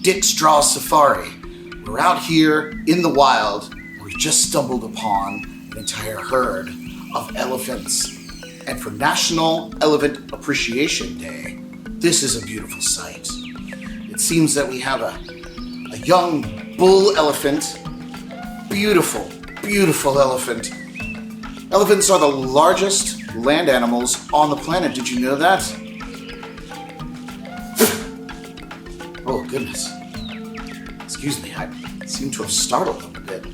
Dick Straw Safari. We're out here in the wild. We've just stumbled upon an entire herd of elephants. And for National Elephant Appreciation Day, this is a beautiful sight. It seems that we have a young bull elephant. Beautiful, beautiful elephant. Elephants are the largest land animals on the planet. Did you know that? Oh, goodness. Excuse me, I seem to have startled them a bit.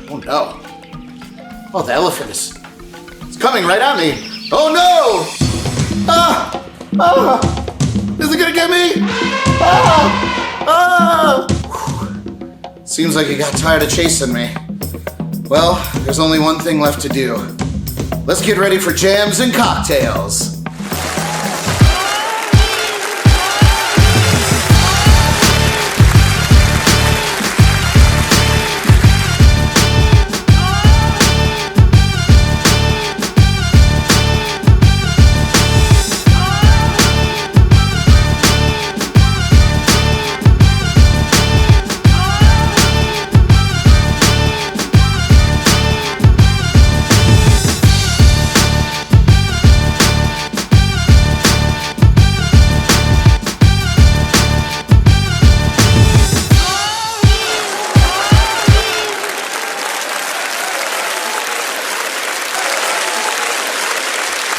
Oh, no. Oh, the elephant is coming right at me. Oh, no! Ah! Ah! Is it gonna get me? Ah! Ah! Seems like he got tired of chasing me. Well, there's only one thing left to do. Let's get ready for jams and cocktails.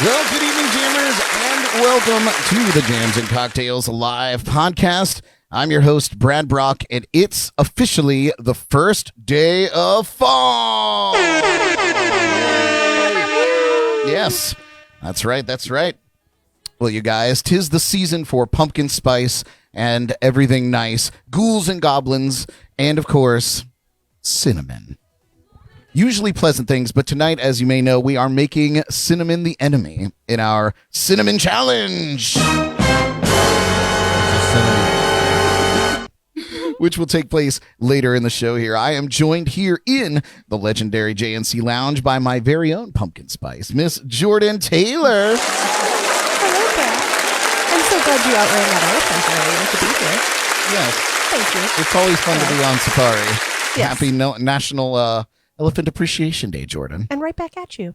Well, good evening, jammers, and welcome to the Jams and Cocktails Live podcast. I'm your host, Brad Brock, and it's officially the first day of fall. Yes, that's right, that's right. Well, you guys, 'tis the season for pumpkin spice and everything nice, ghouls and goblins, and, of course, cinnamon. Usually pleasant things, but tonight, as you may know, we are making cinnamon the enemy in our Cinnamon Challenge, which will take place later in the show here. I am joined here in the Legendary JNC Lounge by my very own pumpkin spice, Miss Jordan Taylor. Hello, Brad. I'm so glad you outran that elephant earlier to be here. Yes. Thank you. It's always fun to be on safari. Yes. Happy National Elephant Appreciation Day, Jordan. And right back at you.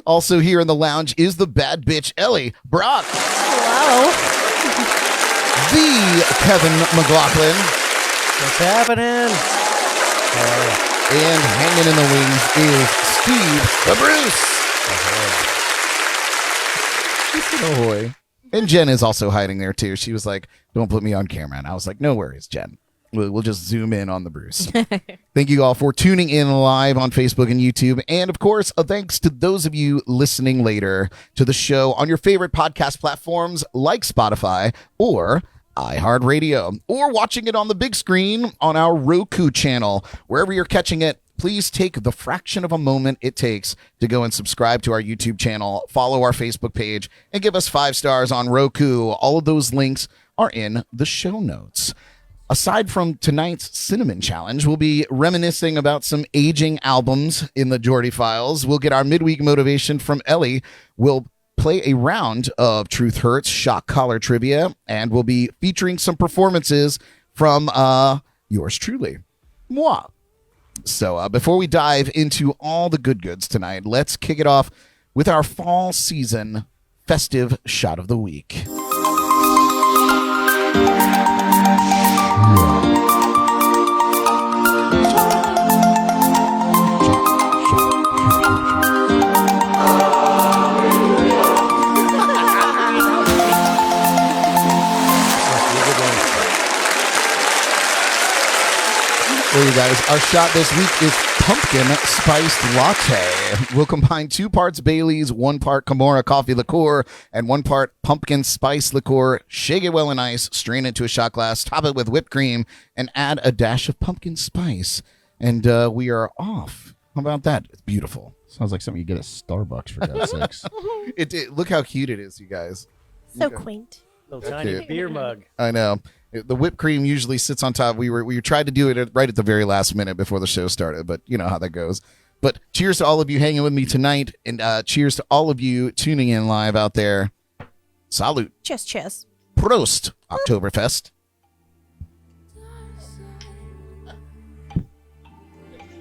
Also here in the lounge is the bad bitch, Elly. Brock. Hello. The Kevin McLoughlin. What's happening? And hanging in the wings is Steve the Bruce. He said ahoy. And Jen is also hiding there too. She was like, don't put me on camera. And I was like, no worries, Jen. We'll just zoom in on the Bruce. Thank you all for tuning in live on Facebook and YouTube. And of course, a thanks to those of you listening later to the show on your favorite podcast platforms like Spotify or iHeartRadio, or watching it on the big screen on our Roku channel. Wherever you're catching it, please take the fraction of a moment it takes to go and subscribe to our YouTube channel, follow our Facebook page, and give us 5 stars on Roku. All of those links are in the show notes. Aside from tonight's Cinnamon Challenge, we'll be reminiscing about some aging albums in the Jordy Files. We'll get our midweek motivation from Elly. We'll play a round of Truth Hurts shock collar trivia, and we'll be featuring some performances from yours truly, moi. So before we dive into all the good goods tonight, let's kick it off with our fall season festive shot of the week. Well, you guys, our shot this week is pumpkin spiced latte. We'll combine 2 parts Bailey's, 1 part Kimura coffee liqueur, and 1 part pumpkin spice liqueur. Shake it well and nice, strain it to a shot glass, top it with whipped cream, and add a dash of pumpkin spice. And we are off. How about that? It's beautiful. Sounds like something you get at Starbucks, for God's sakes. Look how cute it is, you guys. So quaint. Little tiny Okay. beer mug. I know. The whipped cream usually sits on top. We tried to do it right at the very last minute before the show started, but you know how that goes. But cheers to all of you hanging with me tonight, and cheers to all of you tuning in live out there. Salute. Cheers, cheers. Prost, Oktoberfest.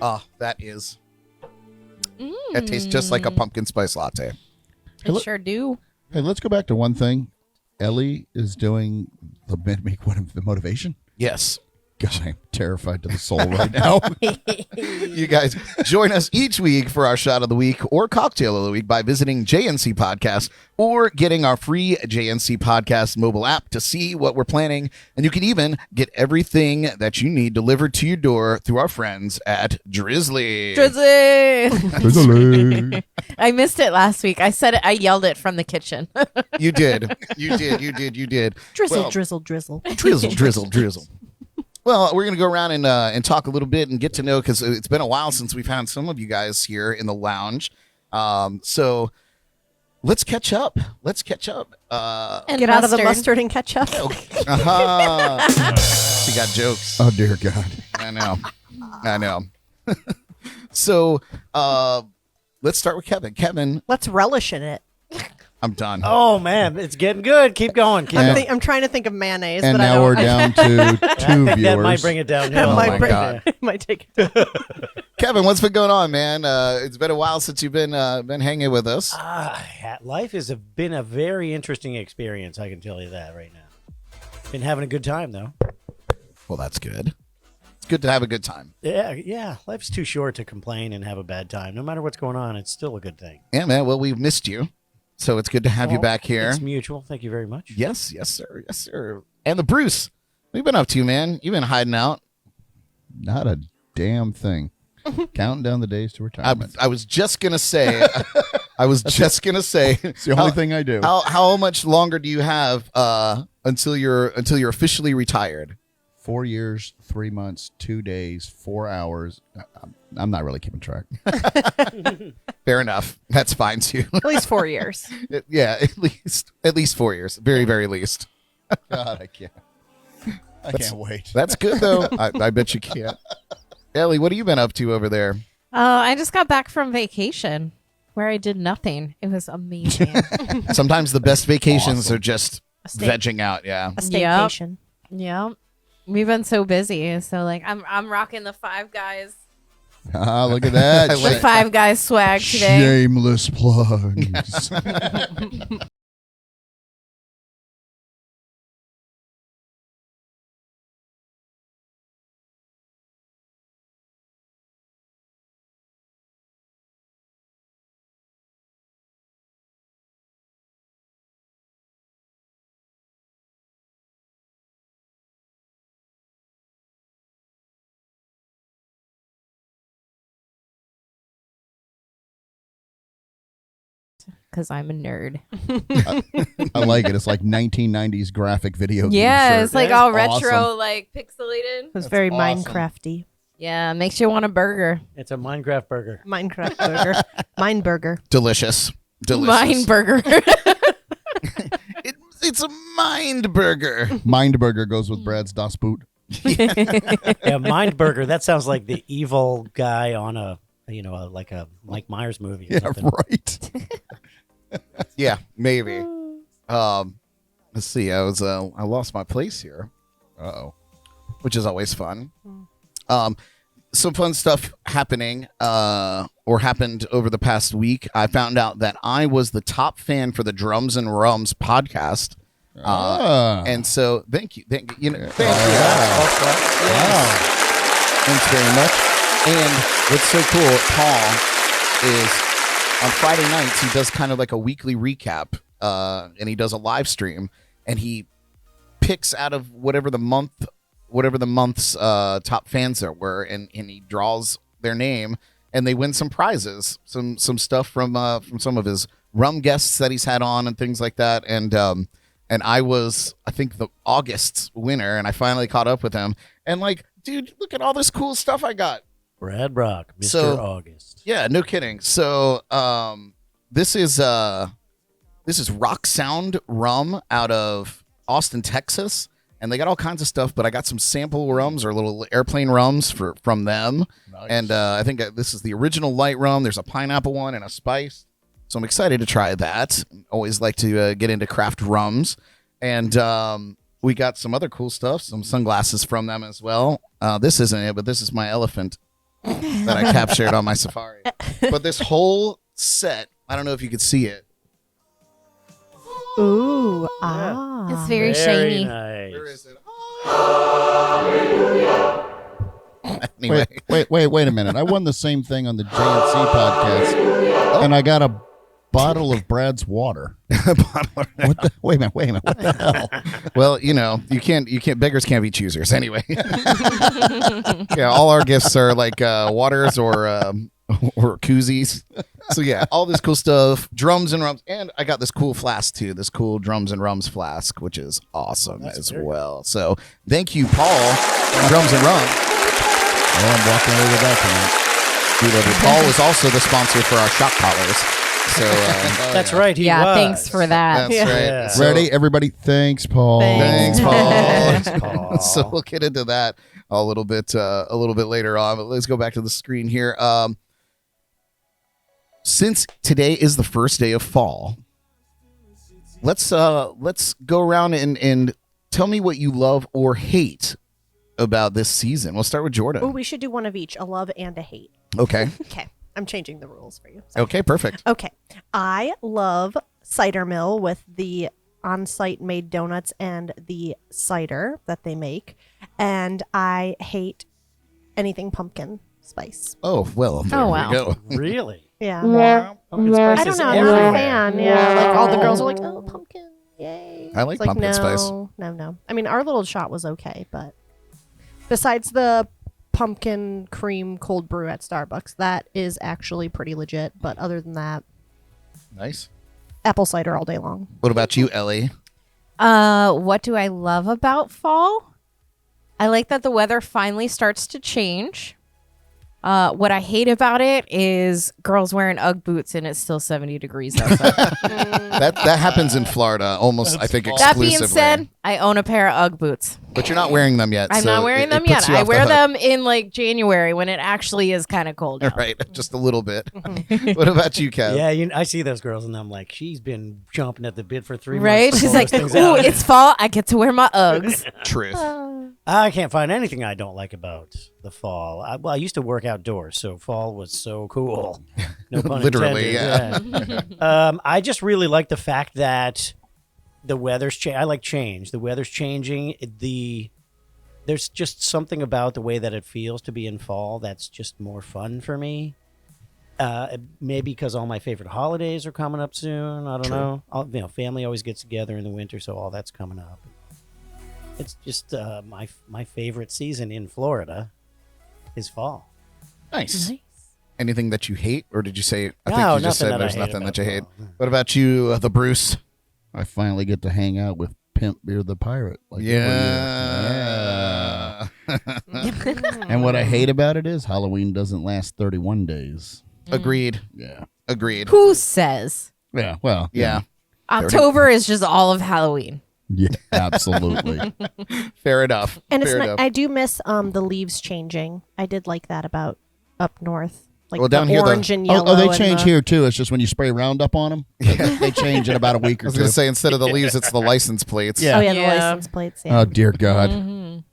Oh, that is. It tastes just like a pumpkin spice latte. I sure do. Hey, let's go back to one thing. Elly is doing the make one of the motivation. Yes. God, I'm terrified to the soul right now. You guys join us each week for our shot of the week or cocktail of the week by visiting JNC Podcast or getting our free JNC Podcast mobile app to see what we're planning. And you can even get everything that you need delivered to your door through our friends at Drizzly. Drizzly. I missed it last week. I said it. I yelled it from the kitchen. You did. You did. Drizzle, Well, drizzle, drizzle. Drizzle. Well, we're going to go around and talk a little bit and get to know, because it's been a while since we've had some of you guys here in the lounge. So let's catch up. And get out of the mustard and ketchup. She got jokes. Oh, dear God. I know. So let's start with Kevin. Kevin, Let's relish in it. I'm done. Oh, Oh man, it's getting good. Keep going. Keep going. I'm trying to think of mayonnaise, And but I now don't. we're down to two That viewers. might bring it downhill. Oh, might my bring- God. might take it. Kevin, what's been going on, man? It's been a while since you've been hanging with us. Life has been a very interesting experience. I can tell you that right now. Been having a good time though. Well, that's good. It's good to have a good time. Yeah. Life's too short to complain and have a bad time. No matter what's going on, it's still a good thing. Yeah, man. Well, we've missed you, so it's good to have you back here. It's mutual. Thank you very much. Yes, sir. And the Bruce, what you been up to, man? You've been hiding out. Not a damn thing. Counting down the days to retirement. I was just gonna say. It's the only thing I do. How much longer do you have until you're officially retired? 4 years, 3 months, 2 days, 4 hours. I'm not really keeping track. Fair enough. That's fine too. At least 4 years. Yeah, at least 4 years. Very, very least. God, I can't wait. That's good though. I bet you can't. Elly, what have you been up to over there? I just got back from vacation where I did nothing. It was amazing. Sometimes the best vacations Awesome. are just steak. vegging out. Yeah. A staycation. Yeah. We've been so busy. So like I'm rocking the Five Guys. Look at that. I like The Five Guys swag today. Shameless plugs. Because I'm a nerd. I like it. It's like 1990s graphic video game Yeah, shirt. it's like That is all retro, awesome. like pixelated. It was very awesome. Minecrafty. Yeah, makes you want a burger. It's a Minecraft burger. Minecraft burger. Mine burger. Delicious. Mine burger. It's a mind burger. Mindburger goes with Brad's Das Boot. Yeah, Mind Burger. That sounds like the evil guy on like a Mike Myers movie or Yeah, something. right. Yeah, maybe. Let's see. I lost my place here, Uh-oh. which is always fun. Some fun stuff happening or happened over the past week. I found out that I was the top fan for the Drums and Rums podcast. And so thank you. Thank you. Wow. Thanks very much. And what's so cool, Paul, is on Friday nights he does kind of like a weekly recap, and he does a live stream, and he picks out of whatever the month's top fans there were, and he draws their name, and they win some prizes, some stuff from some of his rum guests that he's had on and things like that, and I was, I think, the August's winner, and I finally caught up with him, and like, dude, look at all this cool stuff I got. Brad Brock, Mr. So- August. Yeah, no kidding. So this is Rock Sound Rum out of Austin, Texas, and they got all kinds of stuff. But I got some sample rums or little airplane rums from them, Nice. and I think this is the original light rum. There's a pineapple one and a spice, so I'm excited to try that. Always like to get into craft rums, and we got some other cool stuff, some sunglasses from them as well. This isn't it, but this is my elephant that I captured on my safari. But this whole set, I don't know if you could see it. Ooh, It's very shiny. Nice. Where is it? Anyway, Wait a minute. I won the same thing on the JNC podcast, and I got a bottle of Brad's water. Wait a minute. What the hell? well, you can't. Beggars can't be choosers. Anyway, yeah, all our gifts are like waters or koozies. So yeah, all this cool stuff, drums and rums, and I got this cool flask too. This cool drums and rums flask, which is awesome as well. So thank you, Paul, from Drums and Rum. Oh, I'm walking away with that tonight. We love you. Paul was also the sponsor for our shock collars. So That's right. He Yeah, was. thanks for that. that's right. Yeah. So- Ready, everybody? Thanks, Paul. Thanks, Paul. Thanks, Paul. So we'll get into that a little bit later on. But let's go back to the screen here. Since today is the first day of fall, let's go around and tell me what you love or hate about this season. We'll start with Jordan. Oh, we should do one of each, a love and a hate. Okay. Okay. I'm changing the rules for you. Okay, perfect. Okay. I love Cider Mill with the on-site made donuts and the cider that they make. And I hate anything pumpkin spice. Oh, well, there wow. we go. Really? Yeah. Pumpkin spice I don't is know. I'm not a everywhere. fan. Yeah. Like all the girls are like, oh, pumpkin. Yay. I like It's pumpkin no, spice. No. I mean, our little shot was okay, but besides the pumpkin cream cold brew at Starbucks, that is actually pretty legit. But other than that, Nice. apple cider all day long. What about you, Ellie? What do I love about fall? I like that the weather finally starts to change. What I hate about it is girls wearing Ugg boots and it's still 70 degrees outside. That happens in Florida almost, I think, That exclusively. being said, I own a pair of Ugg boots. But you're not wearing them yet. I'm so not wearing it them puts yet. you I off the wear hook. them in like January when it actually is kind of cold out. Right, just a little bit. What about you, Kev? Yeah, I see those girls, and I'm like, she's been jumping at the bit for 3 Right? months. to She's pull like, those things ooh, out." it's fall. I get to wear my Uggs. Truth. I can't find anything I don't like about the fall. I used to work outdoors, so fall was so cool. No pun Literally, intended. Yeah. I just really like the fact that the weather's I like change. The weather's changing. There's just something about the way that it feels to be in fall that's just more fun for me. Maybe because all my favorite holidays are coming up soon. I don't know. Family always gets together in the winter, so all that's coming up. It's just my favorite season in Florida is fall. Nice. Anything that you hate, or did you say? I No, think you just nothing said that I there's hate nothing about that you hate. fall. What about you, the Bruce? I finally get to hang out with Pimp Beer the Pirate. Like every year. Yeah. And what I hate about it is Halloween doesn't last 31 days. Agreed. Yeah. Agreed. Who says? Yeah. Well. Yeah. October is just all of Halloween. Yeah. Absolutely. Fair enough. And it's Fair not, enough. I do miss the leaves changing. I did like that about up north. Like Well, down the here, the- orange and yellow. Oh, they and change the- here too. It's just when you spray Roundup on them, they change in about a week I or was two. going to say, instead of the leaves, it's the license plates. Yeah. Oh yeah, the Yeah. license plates. Yeah. Oh dear God.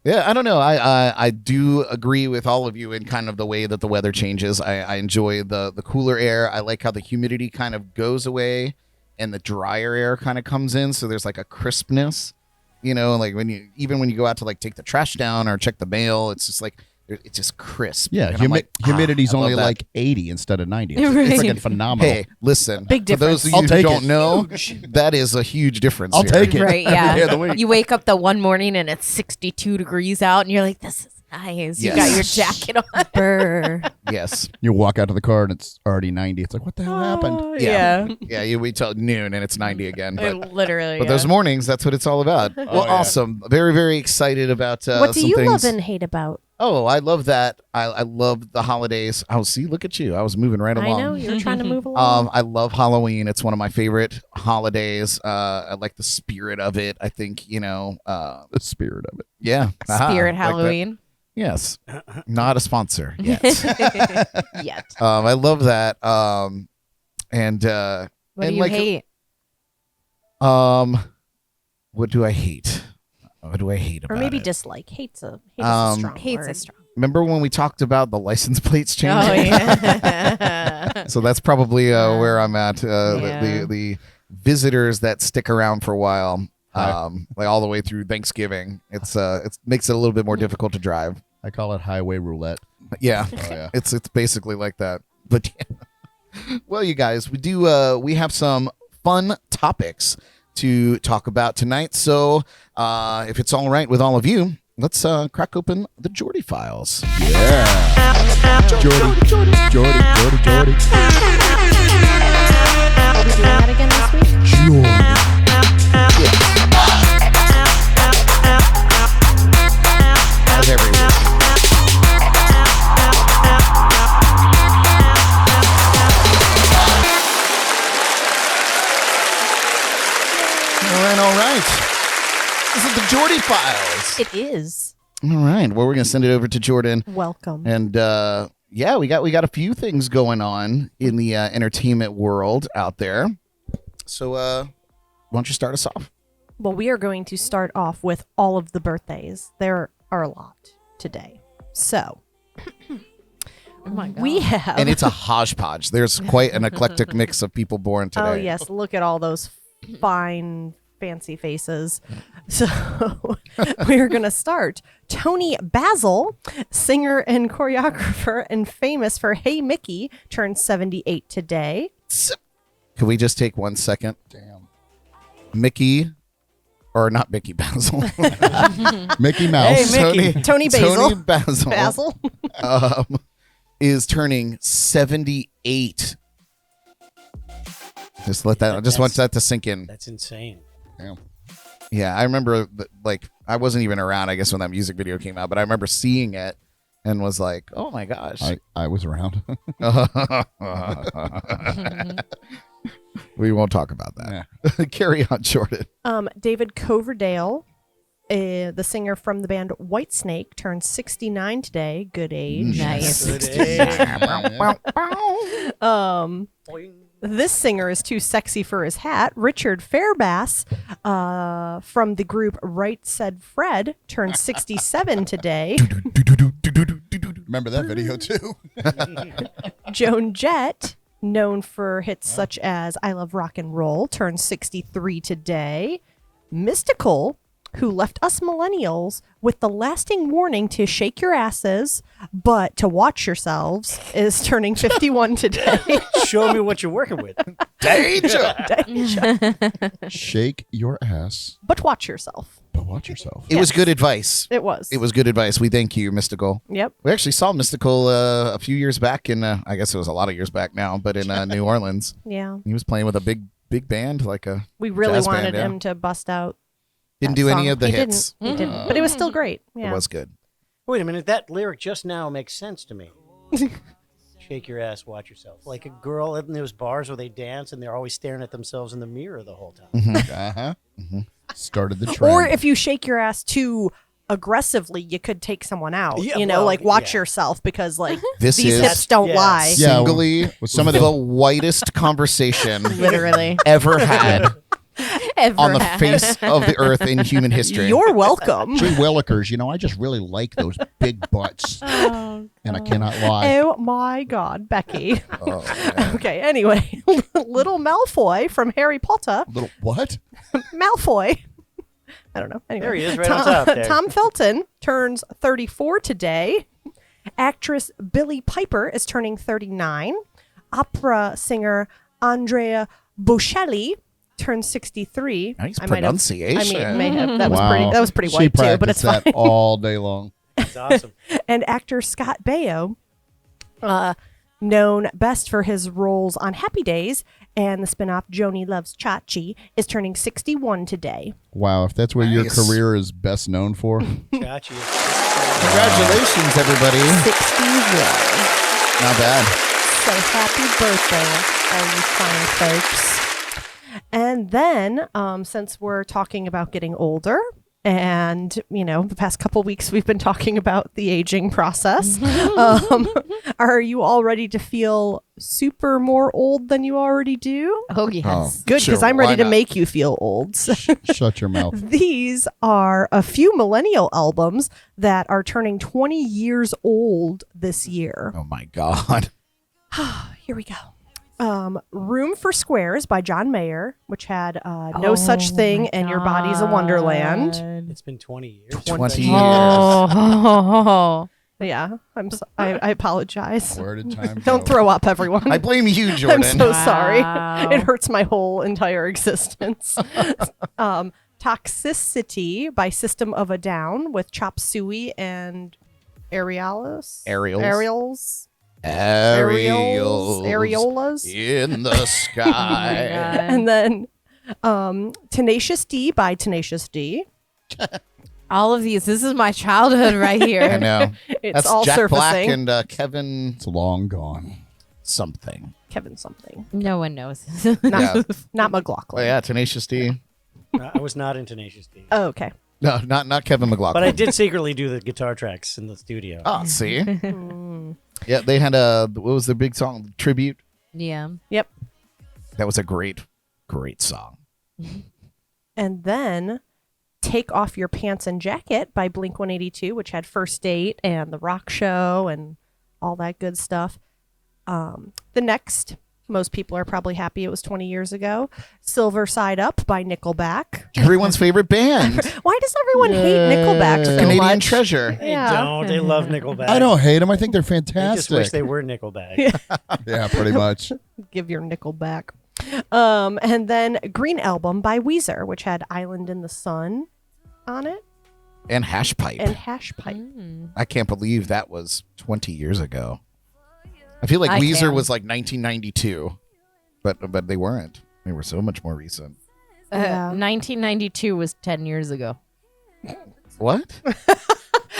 Yeah, I don't know. I do agree with all of you in kind of the way that the weather changes. I enjoy the cooler air. I like how the humidity kind of goes away and the drier air kind of comes in. So there's like a crispness, like when you go out to like take the trash down or check the mail, it's just like it's just crisp. Yeah, And I'm like, humidity's I love only that. like 80 instead of 90. It's, Right. it's freaking phenomenal. Hey, listen. Big For those of difference. you I'll who take don't it. know, that is a huge difference. I'll here. take it. Right, Every day of the yeah. week. You wake up the one morning and it's 62 degrees out and you're like, this is nice. You got your Yes. jacket on. Brr. Yes. You walk out to the car and it's already 90. It's like, what the hell happened? Yeah. Yeah. You wait till noon and it's 90 again. But Literally. But those mornings, that's what it's all about. Well, yeah. awesome. Very, very excited about What do some you things. love and hate about? Oh, I love that. I love the holidays. Oh, see, look at you. I was moving right I along. know you're trying to move along. I love Halloween. It's one of my favorite holidays. I like the spirit of it. I think, The spirit of it. yeah. Aha, Spirit like that. Halloween. Yes. Not a sponsor yet. Yet. I love that. What And do you hate? what do I hate? What do I hate or about maybe it? dislike. Hate's a strong Hate's word. a strong. remember when we talked about the license plates changing? Oh yeah. So that's probably where I'm at. Yeah. The visitors that stick around for a while, like all the way through Thanksgiving, it makes it a little bit more difficult to drive. I call it highway roulette. Yeah, Oh, yeah. it's basically like that. But yeah. Well, you guys, we have some fun topics to talk about tonight. So if it's all right with all of you, let's crack open the Jordy files. Yeah. Jordy. Are we doing that again this week? As every week. All right. This is the Jordy files. It is. All right. Well, we're gonna send it over to Jordan, Welcome. and yeah, we got a few things going on in the entertainment world out there. So, why don't you start us off? Well, we are going to start off with all of the birthdays. There are a lot today. So, Oh my god. we have. And it's a hodgepodge. There's quite an eclectic mix of people born today. Oh, yes. Look at all those fine, fancy faces. So, we're going to start. Tony Basil, singer and choreographer and famous for Hey Mickey, turned 78 today. Can we just take 1 second? Damn. Mickey, or not Mickey Basil. Mickey Mouse. Hey, Mickey. Tony Basil. Tony Basil. Basil. Is turning 78. Just let that. I just want that to sink in. That's insane. Damn. Yeah, I remember. Like, I wasn't even around, I guess, when that music video came out, but I remember seeing it and was like, "Oh my gosh." I was around. We won't talk about that. Carry on, Jordan. David Coverdale, the singer from the band Whitesnake, turned 69 today. Good age. Nice. Good age. This singer is too sexy for his hat. Richard Fairbass, from the group Right Said Fred, turned 67 today. Remember that video too? Joan Jett, known for hits such as I Love Rock and Roll, turned 63 today. Mystical, who left us millennials with the lasting warning to shake your asses, but to watch yourselves, is turning 51 today. Show me what you're working with. Danger. Shake your ass, But watch yourself. but watch yourself. It was good advice. It was. It was good advice. We thank you, Mystical. Yep. We actually saw Mystical a few years back in, I guess it was a lot of years back now, but in New Orleans. Yeah. He was playing with a big band, like a We really jazz wanted band, yeah. him to bust out. Didn't that do any song. of the He hits. Didn't. He didn't. But it was still great. Yeah. It was good. Wait a minute. That lyric just now makes sense to me. Shake your ass, watch yourself. Like a girl in those bars where they dance and they're always staring at themselves in the mirror the whole time. Uh-huh. Started the trend. Or if you shake your ass too aggressively, you could take someone out. Yeah, you know, well, like watch yeah. yourself because like This these is hips don't Yes. lie. Yeah, singly with some of the the whitest conversation Literally. ever had Ever on the had. face of the earth in human history. You're welcome. Gee Willikers, I just really like those big butts. And I cannot lie. Oh my God, Becky. Oh, man. Okay, anyway, little Malfoy from Harry Potter. Little what? Malfoy. I don't know. Anyway, There he is, right on top there. Tom Felton turns 34 today. Actress Billie Piper is turning 39. Opera singer Andrea Bocelli turns 63. Nice I might have- pronunciation. I mean, may have. That was Wow. pretty. That was pretty She white too, but it's practiced fine. that all day long. That's awesome. And actor Scott Baio, known best for his roles on Happy Days and the spinoff Joni Loves Chachi, is turning 61 today. Wow, if that's what your Nice. career is best known for. Gotcha. Congratulations, everybody. 61. Not bad. So happy birthday, all you fine folks. And then, since we're talking about getting older, and the past couple weeks we've been talking about the aging process, are you all ready to feel super more old than you already do? Oh yes. Good, Sure, because I'm why ready to not? make you feel old. Shut your mouth. These are a few millennial albums that are turning 20 years old this year. Oh my God. Here we go. Room for Squares by John Mayer, which had No Such Thing and Your Body's a Wonderland. It's been 20 years. 20 years. Oh. Yeah, I apologize. Where did time go? Don't throw up, everyone. I blame you, Jordan. I'm so sorry. Wow. It hurts my whole entire existence. Toxicity by System of a Down with Chop Suey and Areolas. Aerials. Areolas. Aerials. In the sky. And then Tenacious D by Tenacious D. All of these. This is my childhood right I here. know. It's That's all Jack Black surfacing. and Kevin It's long gone. something. Kevin something. No one knows. Not, Yeah. not Oh McLoughlin. yeah, Tenacious D. I was not in Tenacious D. Oh, okay. No, not Kevin McLoughlin. But I did secretly do the guitar tracks in the studio. Oh, see. Yeah, they had what was their big song? Tribute. Yeah. Yep. That was a great song. And then Take Off Your Pants and Jacket by Blink 182, which had First Date and The Rock Show and all that good stuff. The next, most people are probably happy it was 20 years ago, Silver Side Up by Nickelback. Everyone's favorite band. Why does everyone hate Nickelback so Canadian much? Treasure. They Yeah. don't. They love Nickelback. I don't hate them. I think they're They just wish fantastic. they were Nickelback. Yeah, pretty much. Give your nickel back. And then Green Album by Weezer, which had Island in the Sun on it And Hash Pipe. and Hash Pipe. I can't believe that was 20 years ago. I feel like I Weezer can. was like 1992, but they weren't. They were so much more recent. Yeah. 1992 was 10 years ago. What?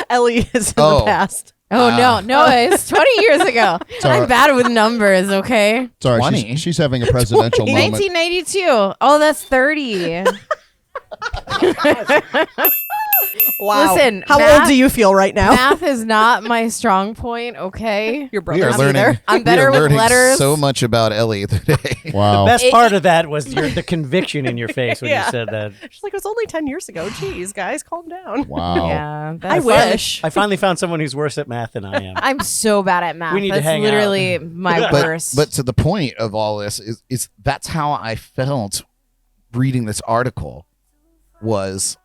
Ellie is in Oh. the past. Oh, no, it's 20 years ago. all I'm bad with numbers, okay? Sorry, 20. she's having a presidential moment. 1992. Oh, that's 30. Wow. Listen, how math- old do you feel right now? Math is not my strong point, okay? Your We are brother's learning. either. I'm we better are with learning letters. so much about Ellie today. Wow. Best part of that was the conviction in your face when Yeah. you said that. She's like, it was only 10 years ago. Jeez, guys, calm down. Wow. Yeah, I that's wish. I finally found someone who's worse at math than I am. I'm so bad at math. We need to That's hang out. literally my worst. But to the point of all this is that's how I felt reading this article was,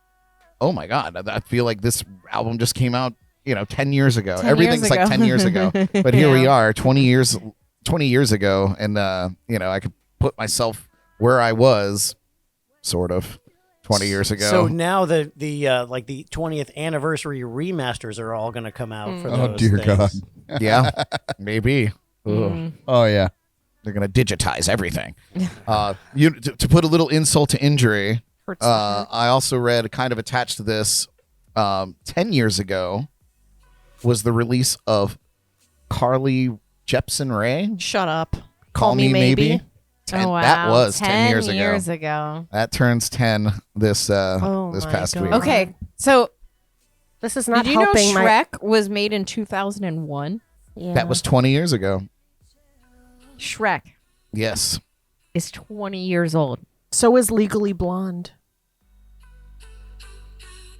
oh my God, I feel like this album just came out, 10 years ago. 10 Everything's years like ago. 10 years ago. But here we Yeah. are 20 years ago. And, I could put myself where I was sort of 20 years ago. So now the 20th anniversary remasters are all going to come out for Oh, those dear things. God. yeah, maybe. Ugh. Oh, yeah. They're going to digitize everything. To put a little insult to injury, Hurts to hear. I also read, kind of attached to this, 10 years ago was the release of Carly Jepsen Ray. Shut up. Call Me Maybe. oh, wow. That was 10 years ago. ago. That turns 10 this Oh this my past God. week. Okay, so This is not did you know helping my... Shrek was made in 2001? Yeah. That was 20 years ago. Shrek Yes. is 20 years old. So is Legally Blonde.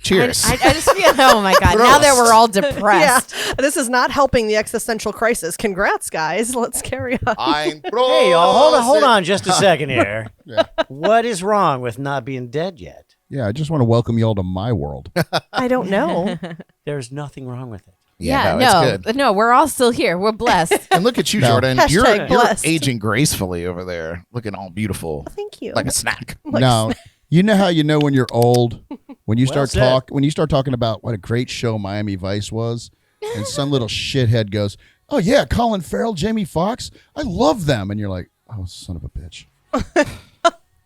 Cheers. I just feel, oh my God, now that we're all depressed. Yeah. This is not helping the existential crisis. Congrats, guys. Let's carry on. I'm Hey, y'all, hold on just a second here. Yeah. What is wrong with not being dead yet? Yeah, I just want to welcome you all to my world. I don't know. There's nothing wrong with it. Yeah, no, it's good. no, we're all still here. We're blessed. And look at you, No. Jordan. Hashtag You're blessed. aging gracefully over there, looking all beautiful, Thank you. like a snack. No, you know how you know when you're old when you Well said. when you start talking about what a great show Miami Vice was, and some little shithead goes, "Oh yeah, Colin Farrell, Jamie Foxx, I love them," and you're like, "Oh, son of a bitch."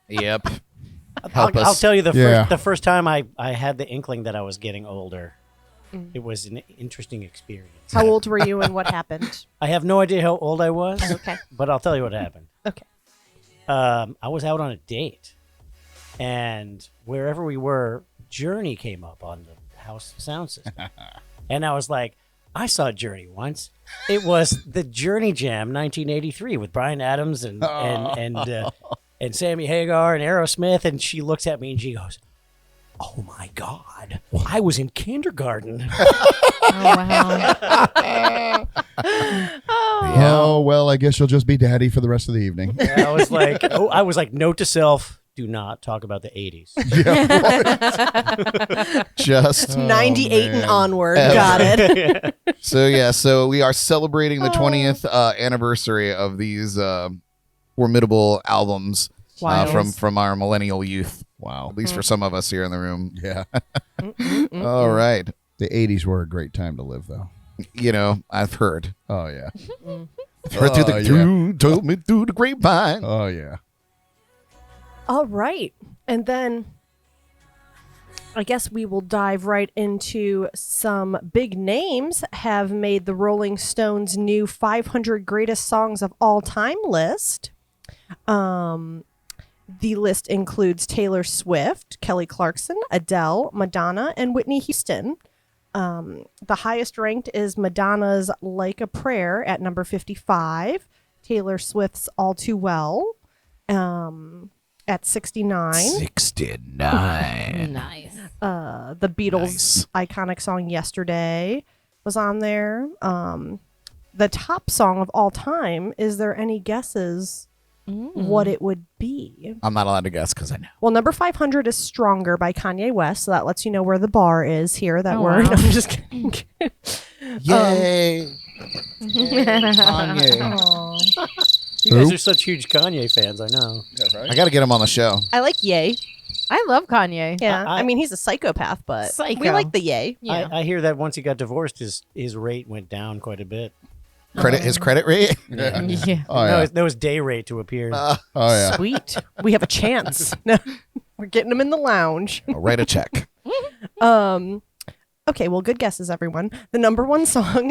Yep. Help us. I'll tell you Yeah. the first time I had the inkling that I was getting older. It was an interesting experience. How old were you and what happened? I have no idea how old I was. Okay. But I'll tell you what happened. Okay. I was out on a date, and wherever we were, Journey came up on the house sound system, and I was like, I saw Journey once. It was the Journey Jam 1983 with Bryan Adams and Sammy Hagar and Aerosmith. And she looks at me and she goes, "Oh my God, I was in kindergarten." Oh, wow. Oh, well, I guess you'll just be daddy for the rest of the evening. I was like, note to self: do not talk about the 80s. Just 98 and man. onward. Got it. so we are celebrating the 20th anniversary of these formidable albums Wild. from our millennial youth. Wow. At least for some of us here in the room. Yeah. All right. The 80s were a great time to live, though. You know, I've heard. Oh, yeah. Heard told me through the grapevine. Oh, yeah. All right. And then I guess we will dive right into some big names have made the Rolling Stones' new 500 greatest songs of all time list. The list includes Taylor Swift, Kelly Clarkson, Adele, Madonna, and Whitney Houston. The highest ranked is Madonna's Like a Prayer at number 55. Taylor Swift's All Too Well at 69. 69. Nice. The Beatles' iconic song Yesterday was on there. The top song of all time, is there any guesses what it would be? I'm not allowed to guess because I know. Well, number 500 is Stronger by Kanye West, so that lets you know where the bar is here. That Oh, word. wow. I'm just kidding. Yay. Kanye. Aw. You guys are such huge Kanye fans, I know. I got to get him on the show. I like Yay. I love Kanye. Yeah, I- I mean he's a psychopath, but we Psycho. like the Yay. Yeah. I hear that once he got divorced, his rate went down quite a bit. His credit rate? yeah. Oh, yeah. No, his day rate to appear. Oh, yeah. Sweet, we have a chance. No, we're getting him in the lounge. I'll write a check. Okay, well, good guesses, everyone. The number one song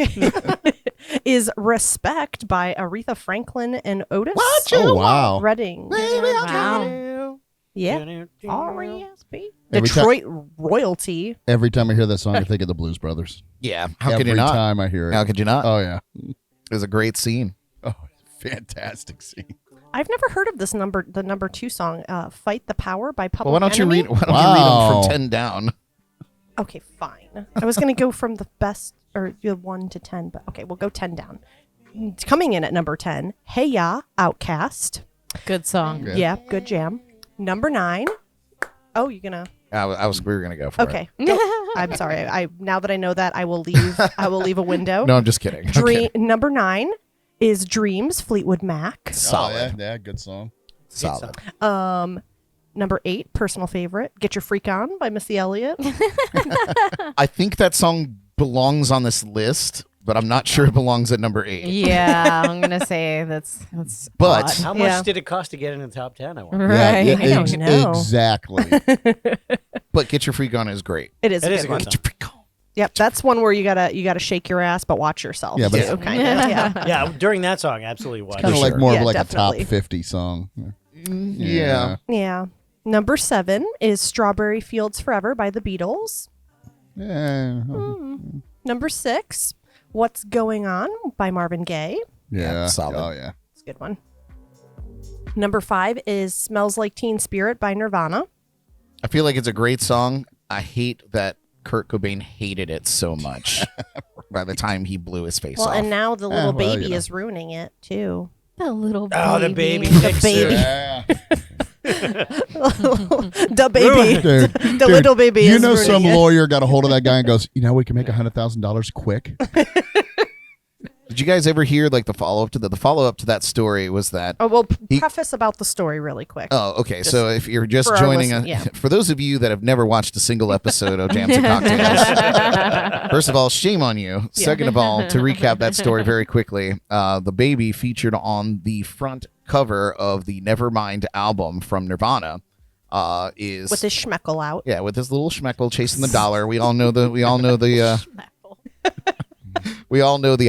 is Respect by Aretha Franklin and Otis Oh, wow. Redding. Wow. Yeah. R-E-S-P. Every Detroit royalty. Every time I hear that song, I think of the Blues Brothers. Yeah. How Every could you not? time I hear it. How could you not? Oh, yeah. It was a great scene. Oh, fantastic scene. I've never heard of the number two song, Fight the Power by Public Well, why don't you Enemy. read? Why don't you Wow. read them from 10 down? Okay, fine. I was going to go from the best, or 1 to 10, but okay, we'll go 10 down. Coming in at number 10, Hey Ya, Outcast. Good song. Okay. Yeah, good jam. Number 9. Oh, you're going to... We were gonna go for it. Okay. I'm sorry. Now that I know that, I will leave. I will leave a window. No, I'm just kidding. I'm Dream kidding. Number 9 is Dreams, Fleetwood Mac. Solid. Oh, yeah, good song. Solid. Number 8, personal favorite, Get Your Freak On by Missy Elliott. I think that song belongs on this list, but I'm not sure it belongs at number 8. Yeah, I'm gonna say that's But odd. How Yeah. much did it cost to get in the top 10? I wonder. Right. Yeah, I don't know. Exactly. but Get Your Freak On is great. It is It a is good a one. good Get your freak on. Yep, that's one where you gotta shake your ass, but watch yourself. Yeah, but too, kind of. Yeah. Yeah, during that song, absolutely was. Kind of sure. like more Yeah, of like definitely. a top 50 song. Yeah. Yeah. Number 7 is Strawberry Fields Forever by the Beatles. Yeah. Number 6, What's Going On by Marvin Gaye. Yeah. solid. Oh, yeah. It's a good one. Number 5 is Smells Like Teen Spirit by Nirvana. I feel like it's a great song. I hate that Kurt Cobain hated it so much by the time he blew his face Well, off. and now the little well, baby you know. is ruining it too. The little baby. Oh, the baby. The baby. Yeah. The baby. Dude, The little baby You is know, ruining some it. lawyer got a hold of that guy and goes, we can make $100,000 quick. Did you guys ever hear like the follow up to that story was that Oh, well, He- preface about the story really quick. Oh, okay. So if you're just for our joining listen- yeah. for those of you that have never watched a single episode of Jams and Cocktails, first of all, shame on you. Second of all, to recap that story very quickly, the baby featured on the front cover of the Nevermind album from Nirvana is With his schmeckle out. yeah, with his little schmeckle chasing the dollar. We all know the we all know the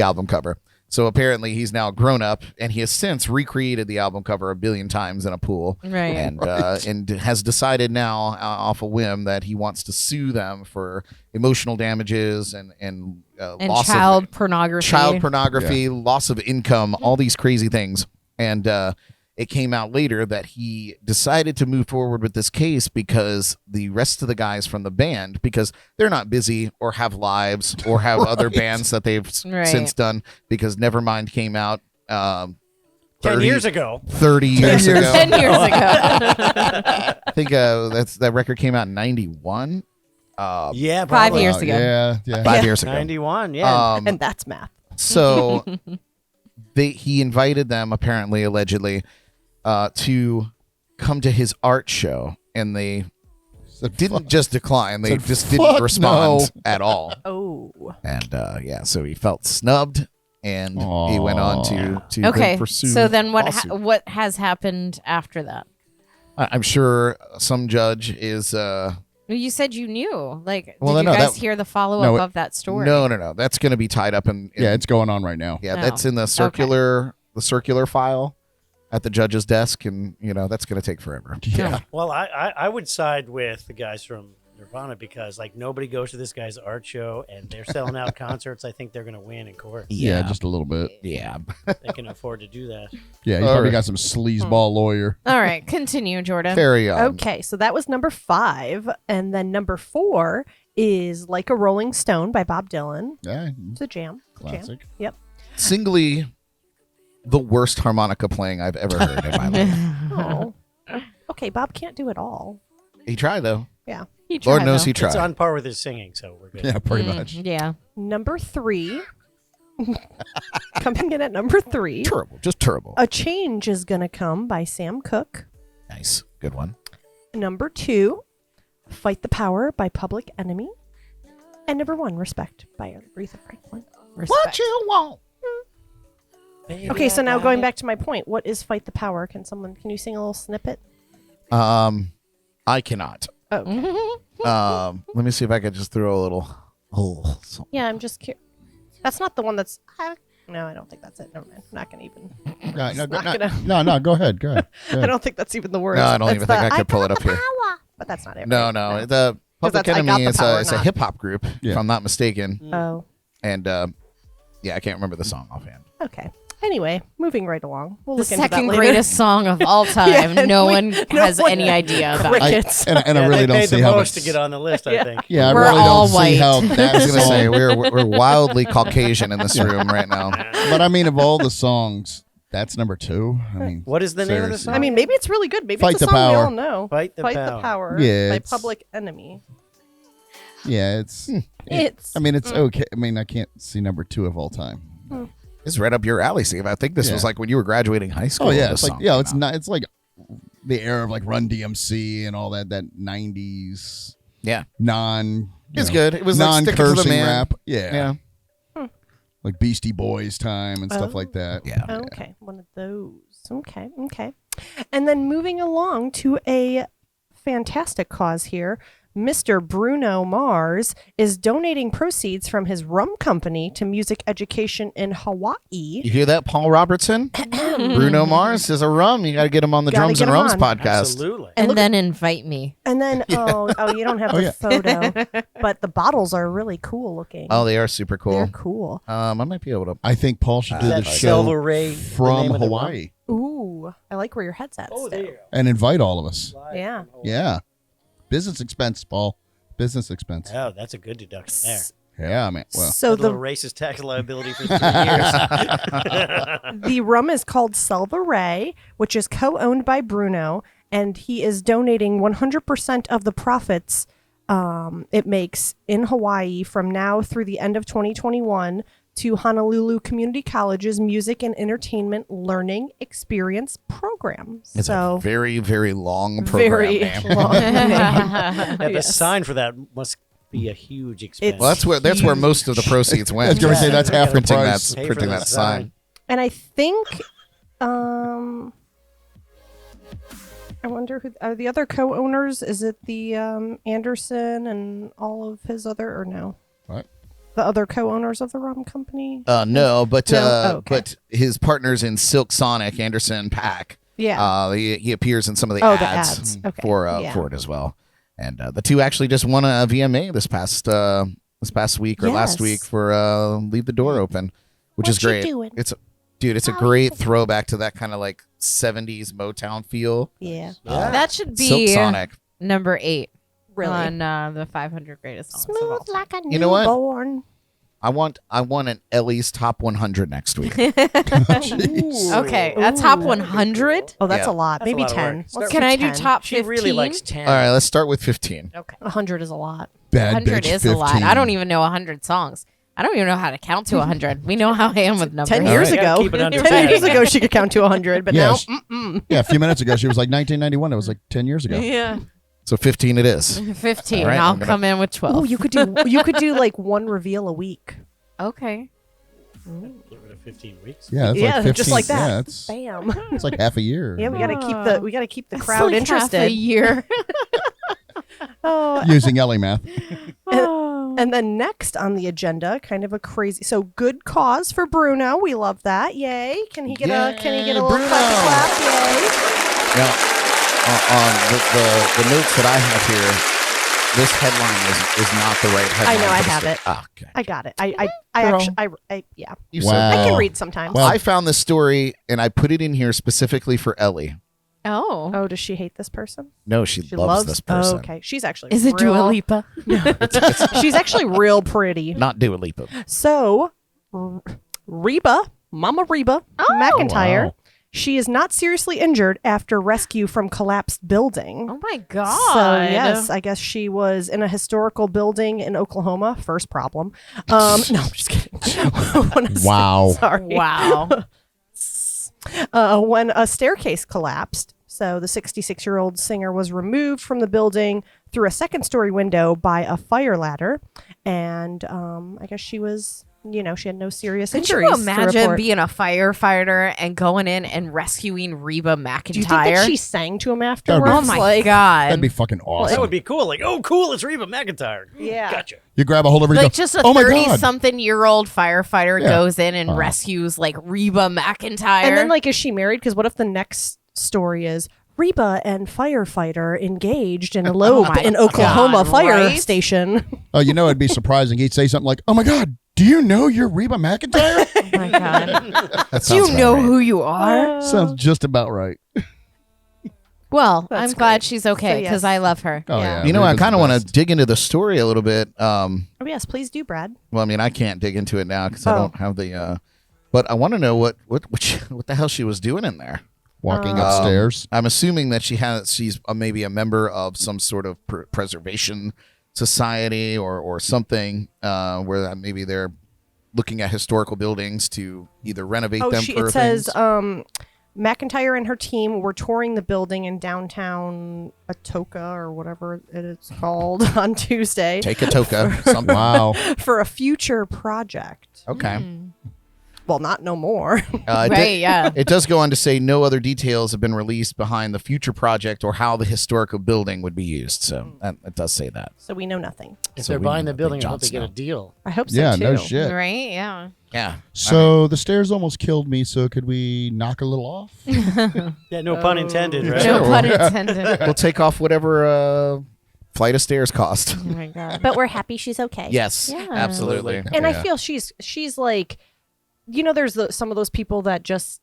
album cover. So apparently he's now grown up, and he has since recreated the album cover 1 billion times in a pool. Right. And has decided now off a whim that he wants to sue them for emotional damages and loss child of pornography. loss of income, all these crazy things. And it came out later that he decided to move forward with this case because the rest of the guys from the band, because they're not busy or have lives or have other bands that they've since done, because Nevermind came out 10 years ago. 30 years ago. 10 years ago. I think that record came out in 91. Yeah, 5 probably. years ago. Yeah. 5 years ago. 91, yeah. And that's math. So he invited them, apparently, allegedly, to come to his art show, and they didn't just decline; they just didn't respond at all. Oh. And so he felt snubbed, and he went on to Okay. pursue. So then lawsuit. what has happened after that? I'm sure some judge is. You said you knew. Like, Well, did you no, guys that- hear the follow No, up of that story? No. That's going to be tied up in. Yeah, it's going on right now. Yeah, No. that's in the circular file at the judge's desk, and that's going to take forever. Yeah. Well, I would side with the guys from Nirvana because, like, nobody goes to this guy's art show and they're selling out concerts. I think they're going to win in court. Yeah, just a little bit. Yeah. They can afford to do that. Yeah, he All probably right. got some sleazeball lawyer. All right, continue, Jordan. Very Okay, so that was number 5. And then number 4 is Like a Rolling Stone by Bob Dylan. Yeah, It's a jam. classic. Yep. singly the worst harmonica playing I've ever heard in my life. Oh. Okay, Bob can't do it all. He tried though. Yeah. He Lord tried, knows though. he It's tried. on par with his singing, so we're good. Yeah, pretty much. Yeah. Number 3. Coming in at number 3. Terrible, just terrible. A Change is Gonna Come by Sam Cooke. Nice, good one. Number 2, Fight the Power by Public Enemy. And number 1, Respect by Aretha Franklin. Respect. you want? Okay, so now going back to my point, what is Fight the Power? Can you sing a little snippet? I cannot. Oh, Let me see if I could just throw a little. Oh, so- yeah, I'm just curious. That's not the one that's. No, I don't think that's it. Never mind. I'm not gonna even. No, go ahead. Go ahead. I don't think that's even the word. No, I don't even think I could pull it up here. But that's not it. No, right? no. The Public that's I Got Enemy the is Power, it's a not- hip hop group, Yeah. if I'm not mistaken. Oh, And yeah, I can't remember the song offhand. okay. Anyway, moving right along. We'll The look into that second later. greatest song of all time. Yeah, no we- one no has one- any idea about it. Crickets. And I Yeah, really they don't paid see the how most it's- to get on the list, I think. Yeah, I We're really all don't see how white. I was that's gonna say all. we're wildly Caucasian in this room right now. But I mean, of all the songs, that's number 2. I mean, What is the name of the seriously. song? I mean, maybe it's really good. Maybe Fight it's a the song we Power. all know. Fight the the Power. Power. Yeah, by it's- Public Enemy. yeah, it's. It's. I mean, it's okay. I mean, I can't see number 2 of all time. It's right up your alley, Steve. I think this was Yeah. like when you were graduating high school. Oh yeah, when it's this like song came it's out. not. It's like the era of like Run DMC and all that 90s Yeah, non. it's you know, good. It was like Stick It to the non-cursing Man. rap. Yeah, Yeah, like Beastie Boys time and stuff Oh. like that. yeah. Okay, one of those. Okay. And then moving along to a fantastic cause here. Mr. Bruno Mars is donating proceeds from his rum company to music education in Hawaii. You hear that, Paul Robertson? Bruno Mars is a rum. You got to get him on the Gotta Drums get and him Rums on. podcast. Absolutely. And then invite me. And then, oh, you don't have the yeah. photo, but the bottles are really cool looking. Oh, they are super They're cool. cool. I might be able to. I think Paul should do Is the that show Silver Ray the from name of the Hawaii Ooh, I like where your head's at. Oh, still. there you go. and invite all of us. Yeah. Yeah, business expense, Paul. Business expense. Oh, that's a good deduction there. Yeah, man. Well, So A little the racist tax liability for 3 years. the rum is called Selva Ray, which is co-owned by Bruno, and he is donating 100% of the profits it makes in Hawaii from now through the end of 2021 to Honolulu Community College's Music and Entertainment Learning Experience Program. It's So a very, very long program. very man. long. Yeah, the Yes. sign for that must be a huge expense. Well, that's where most of the proceeds went. I was gonna say that's half the printing price. that Pay for printing the that sign. sign. And I think, I wonder who are the other co-owners. Is it the Anderson and all of his other, or no? what? The other co-owners of the rum company? No, but No? Oh, okay. but his partners in Silk Sonic, Anderson Paak. Yeah. He appears in some of the Oh, the ads, ads. Okay. for Yeah. for it as well. And the two actually just won a VMA this past week or last Yes. week for Leave the Door Open, which is What you great. doing? It's a great throwback to that kind of like 70s Motown feel. Yeah. That should Silk be Sonic. number 8 Really? on the 500 greatest songs of all Smooth time. like a You know what? newborn. I want an Elly's top 100 next week. Okay, a top 100. Oh, that's Yeah. a lot. That's a Maybe lot of 10. work. Let's Can I do 10. top She 15? really likes 10. All right, let's start with 15. Okay, 100 is a lot. Bad 100 bitch is a lot. 15. I don't even know 100 songs. I don't even know how to count to 100. We know how I am with numbers. 10 years right. Gotta ago. keep it under 10 10. years ago, she could count to 100, but Yeah, now, yeah, a few minutes ago, she was like 1991. It was like 10 years ago. Yeah, So 15 it is. 15. All right, I'll I'm gonna- come in with 12. oh, you could do like one reveal a week. Okay. Get rid of 15 weeks. Yeah, it's Yeah, like 15. just like that. Yeah, it's Bam. like half a year. Yeah, we gotta keep the It's crowd like interested. Half a year. Oh, Using Elly math. and then next on the agenda, kind of a crazy. So good cause for Bruno. We love that. Yay! Can he get a little Bruno. clap? Yay! Now, on the notes that I have here, this headline is not the right headline. I know, I for the have story. it. Ah, okay. I got it. I Girl. actually, yeah. You Wow. said I can Oh. read sometimes. Well- I found this story and I put it in here specifically for Elly. Oh. Oh, does she hate this person? No, she, She loves this person. Oh, okay, she's actually Is it real, Dua Lipa? She's actually real pretty. Not Dua Lipa. So, Reba, Mama Reba McEntire, Wow. she is not seriously injured after rescue from collapsed building. Oh my God. So yes, I guess she was in a historical building in Oklahoma. First problem. No, I'm just kidding. When a Wow. Sorry. Wow. When a staircase collapsed, so the 66-year-old singer was removed from the building through a second-story window by a fire ladder, and I guess she was, she had no serious Could injuries. you to imagine report. being a firefighter and going in and rescuing Reba McEntire? Do you think that she sang to him afterwards? Oh my Like, God. That'd be fucking awesome. That would be cool. Like, oh, cool, it's Reba McEntire. Yeah. Gotcha. You grab a hold of her. Like you go, just a oh my God. 30-something-year-old firefighter Yeah. goes in and rescues like Reba McEntire. And then, like, is she married? Because what if the next story is Reba and firefighter engaged and eloped my in Oklahoma God, fire right? station? Oh, it'd be surprising. He'd say something like, oh my God, do you know you're Reba McEntire? oh my God. That Do you sounds about know right. who you are? Sounds just about right. Well, That's I'm glad great. she's okay So, because yes. I love her. Oh, Yeah. yeah. You know, I Reba's kind the of want to best. dig into the story a little bit. Oh, yes, please do, Brad. Well, I mean, I can't dig into it now because I Oh. don't have the. But I want to know what the hell she was doing in there. Walking upstairs. I'm assuming that she's maybe a member of some sort of preservation society or something where maybe they're looking at historical buildings to either renovate them for It says things. McEntire and her team were touring the building in downtown Atoka or whatever it is called on Tuesday Take a toka. something. Wow. for a future project. Okay. Well, not no more. It Right, yeah. It does go on to say no other details have been released behind the future project or how the historical building would be used. So it does say that. So we know nothing. If So they're we buying know the building, I Jon hope they get a Snow. deal. I hope so Yeah, too. no shit. Right? Yeah. Yeah. So the stairs almost killed me. So could we knock a little off? Yeah, no pun intended, right? No pun intended. We'll take off whatever flight of stairs cost. Oh my God. But we're happy she's okay. Yes, Yeah. absolutely. And I Yeah. feel she's like, there's some of those people that just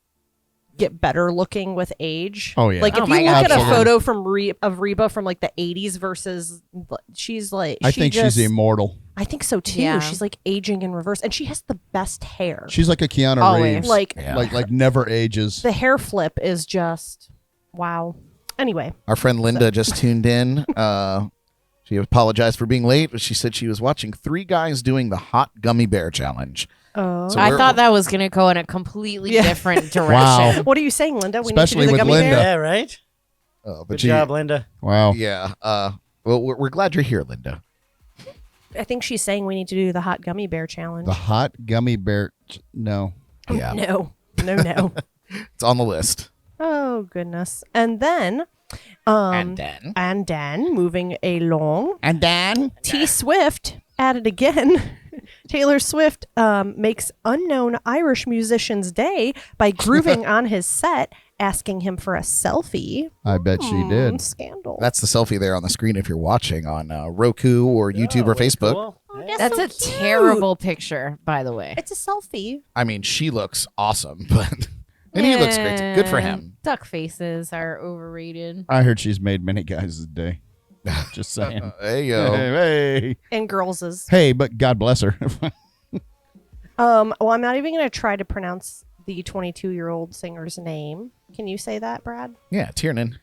get better looking with age. Oh, yeah. Like Oh if my you look God. at a Absolutely. photo from of Reba from like the 80s versus she's like I think she's immortal. I think so too. Yeah. She's like aging in reverse and she has the best hair. She's like a Keanu Always. Reeves. like Yeah. like never ages. the hair flip is just wow. Anyway, Our friend Linda just tuned in. She apologized for being late, but she said she was watching 3 guys doing the hot gummy bear challenge. oh. So I we're- thought that was going to go in a completely Yeah. different direction. Wow. What are you saying, Linda? We Especially need to do with the gummy Linda. bear? Yeah, right? But Good she- job, Linda. Wow. Yeah. Well, we're glad you're here, Linda. I think she's saying we need to do the hot gummy bear challenge. The hot gummy bear. No. Yeah. No. No. It's on the list. Oh goodness. And then And then. and then moving along, And then. T Swift at it again. Taylor Swift makes unknown Irish musician's day by grooving on his set, asking him for a selfie. I bet she did. Scandal. That's the selfie there on the screen if you're watching on Roku or YouTube or Facebook. Cool. That's so a cute. terrible picture, by the way. It's a selfie. I mean, she looks awesome, but and he looks great too. Good for him. Duck faces are overrated. I heard she's made many guys' day. Just saying. Hey yo. Hey. And girls' Hey, but God bless her. Well, I'm not even going to try to pronounce the 22-year-old singer's name. Can you say that, Brad? Yeah, Tiernan.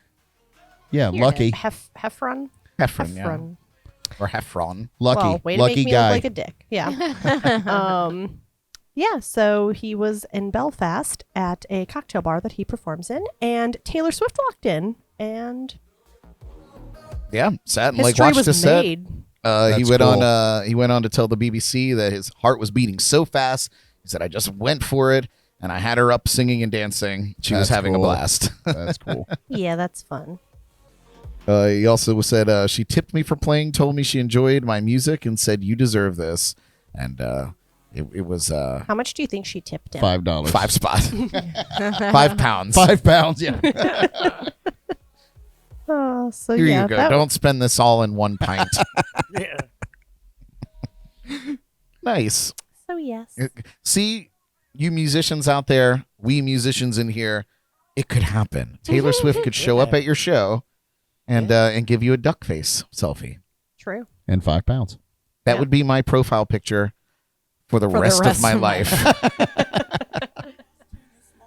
Yeah, lucky. Heffron? Heffron, yeah. Heffron. Or Heffron. Lucky. Well, way to lucky make me guy. look like a dick. Yeah. Yeah, so he was in Belfast at a cocktail bar that he performs in, and Taylor Swift walked in, and Yeah, sat and history watched was his set. made. He That's went cool. on. He went on to tell the BBC that his heart was beating so fast. He said, "I just went for it, and I had her up singing and dancing. She was That's having a cool. blast." That's cool. Yeah, that's fun. He also said, "She tipped me for playing, told me she enjoyed my music, and said you deserve this." And it was How much do you think she tipped him? $5. 5 spots, £5. £5, yeah. Oh, so Here yeah, you go. that- Don't spend this all in one pint. Yeah. Nice. So yes. See, you musicians out there, we musicians in here, it could happen. Taylor Swift could show up at your show and give you a duck face selfie. True. And £5. That Yeah. would be my profile picture for the rest of my life.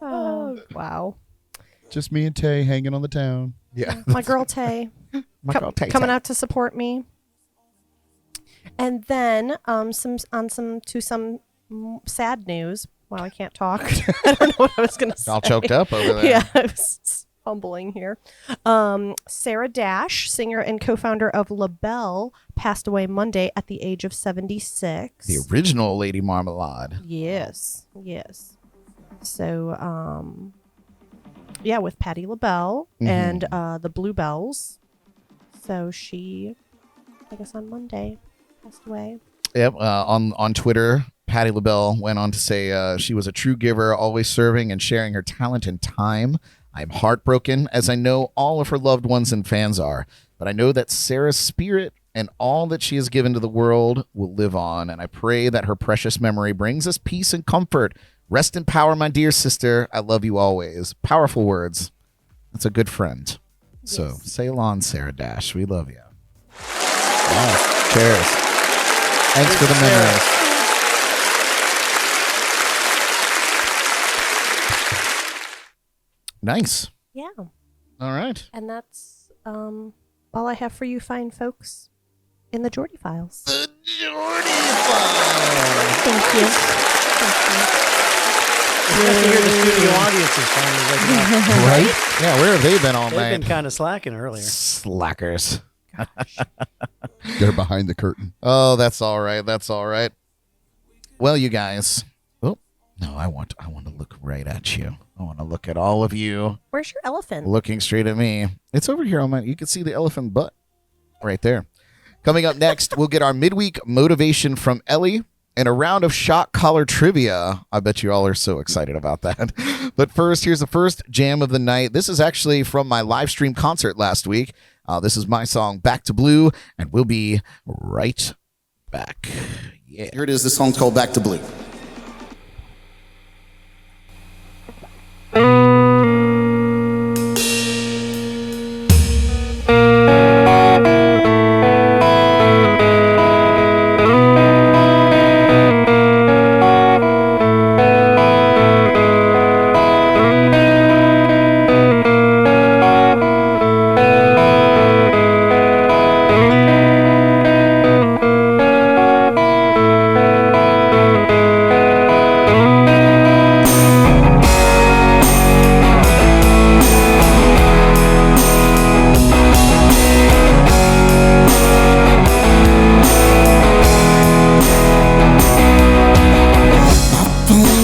Oh, wow. Just me and Tay hanging on the town. Yeah. My girl Tay. My girl, Tay, Coming Tay. out to support me. And then some sad news. Wow, I can't talk. I don't know what I was going to say. All choked up over there. Yeah, I was fumbling here. Sarah Dash, singer and co-founder of Labelle, passed away Monday at the age of 76. The original Lady Marmalade. Yes, yes. So, yeah, with Patti LaBelle and the Bluebells. So she, I guess on Monday, passed away. Yep. On Twitter, Patti LaBelle went on to say she was a true giver, always serving and sharing her talent and time. I'm heartbroken, as I know all of her loved ones and fans are. But I know that Sarah's spirit and all that she has given to the world will live on. And I pray that her precious memory brings us peace and comfort. Rest in power, my dear sister. I love you always. Powerful words. That's a good friend. So sail on, Sarah Dash. We love you. Wow. Cheers. Thanks for the memories. Nice. Yeah, All right. and that's all I have for you fine folks in the Jordy Files. The Jordy File. Thank you. It's nice to hear the studio audience is finally waking up. Right? Yeah, where have they been all They've night? been kind of slacking earlier. Slackers. They're behind the curtain. Oh, that's all right. That's all right. Well, you guys. Oh, no, I want to look right at you. I want to look at all of you Where's your elephant? looking straight at me. It's over here on my, you can see the elephant butt right there. Coming up next, we'll get our midweek motivation from Elly and a round of shot collar trivia. I bet you all are so excited about that. But first, here's the first jam of the night. This is actually from my live stream concert last week. This is my song, Back to Blue, and we'll be right back. Yeah. Here it is. This song's called Back to Blue.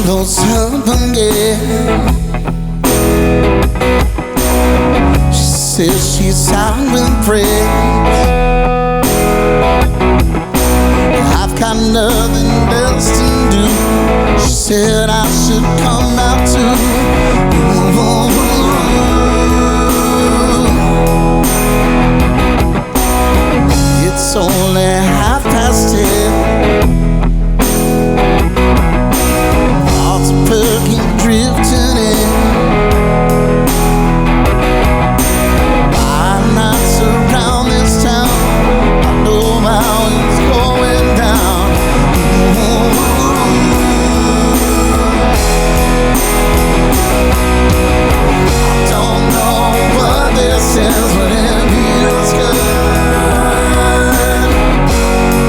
goes up again. She says she's out with friends. I've got nothing else to do. She said I should come out too. It's only 10:30. Thoughts are perking, drifting in. By nights around this town, I know how it's going down. I don't know what this is, but it feels good.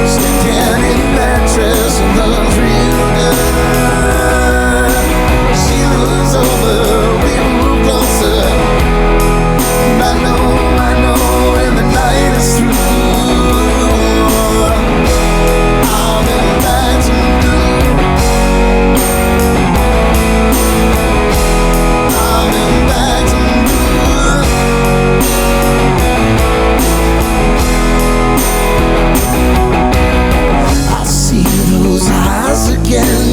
Sticking in that dress and looks real good. She moves over, we move closer. And I know, when the night is through, I'll be back to you. I'll be back to you. I see those eyes again.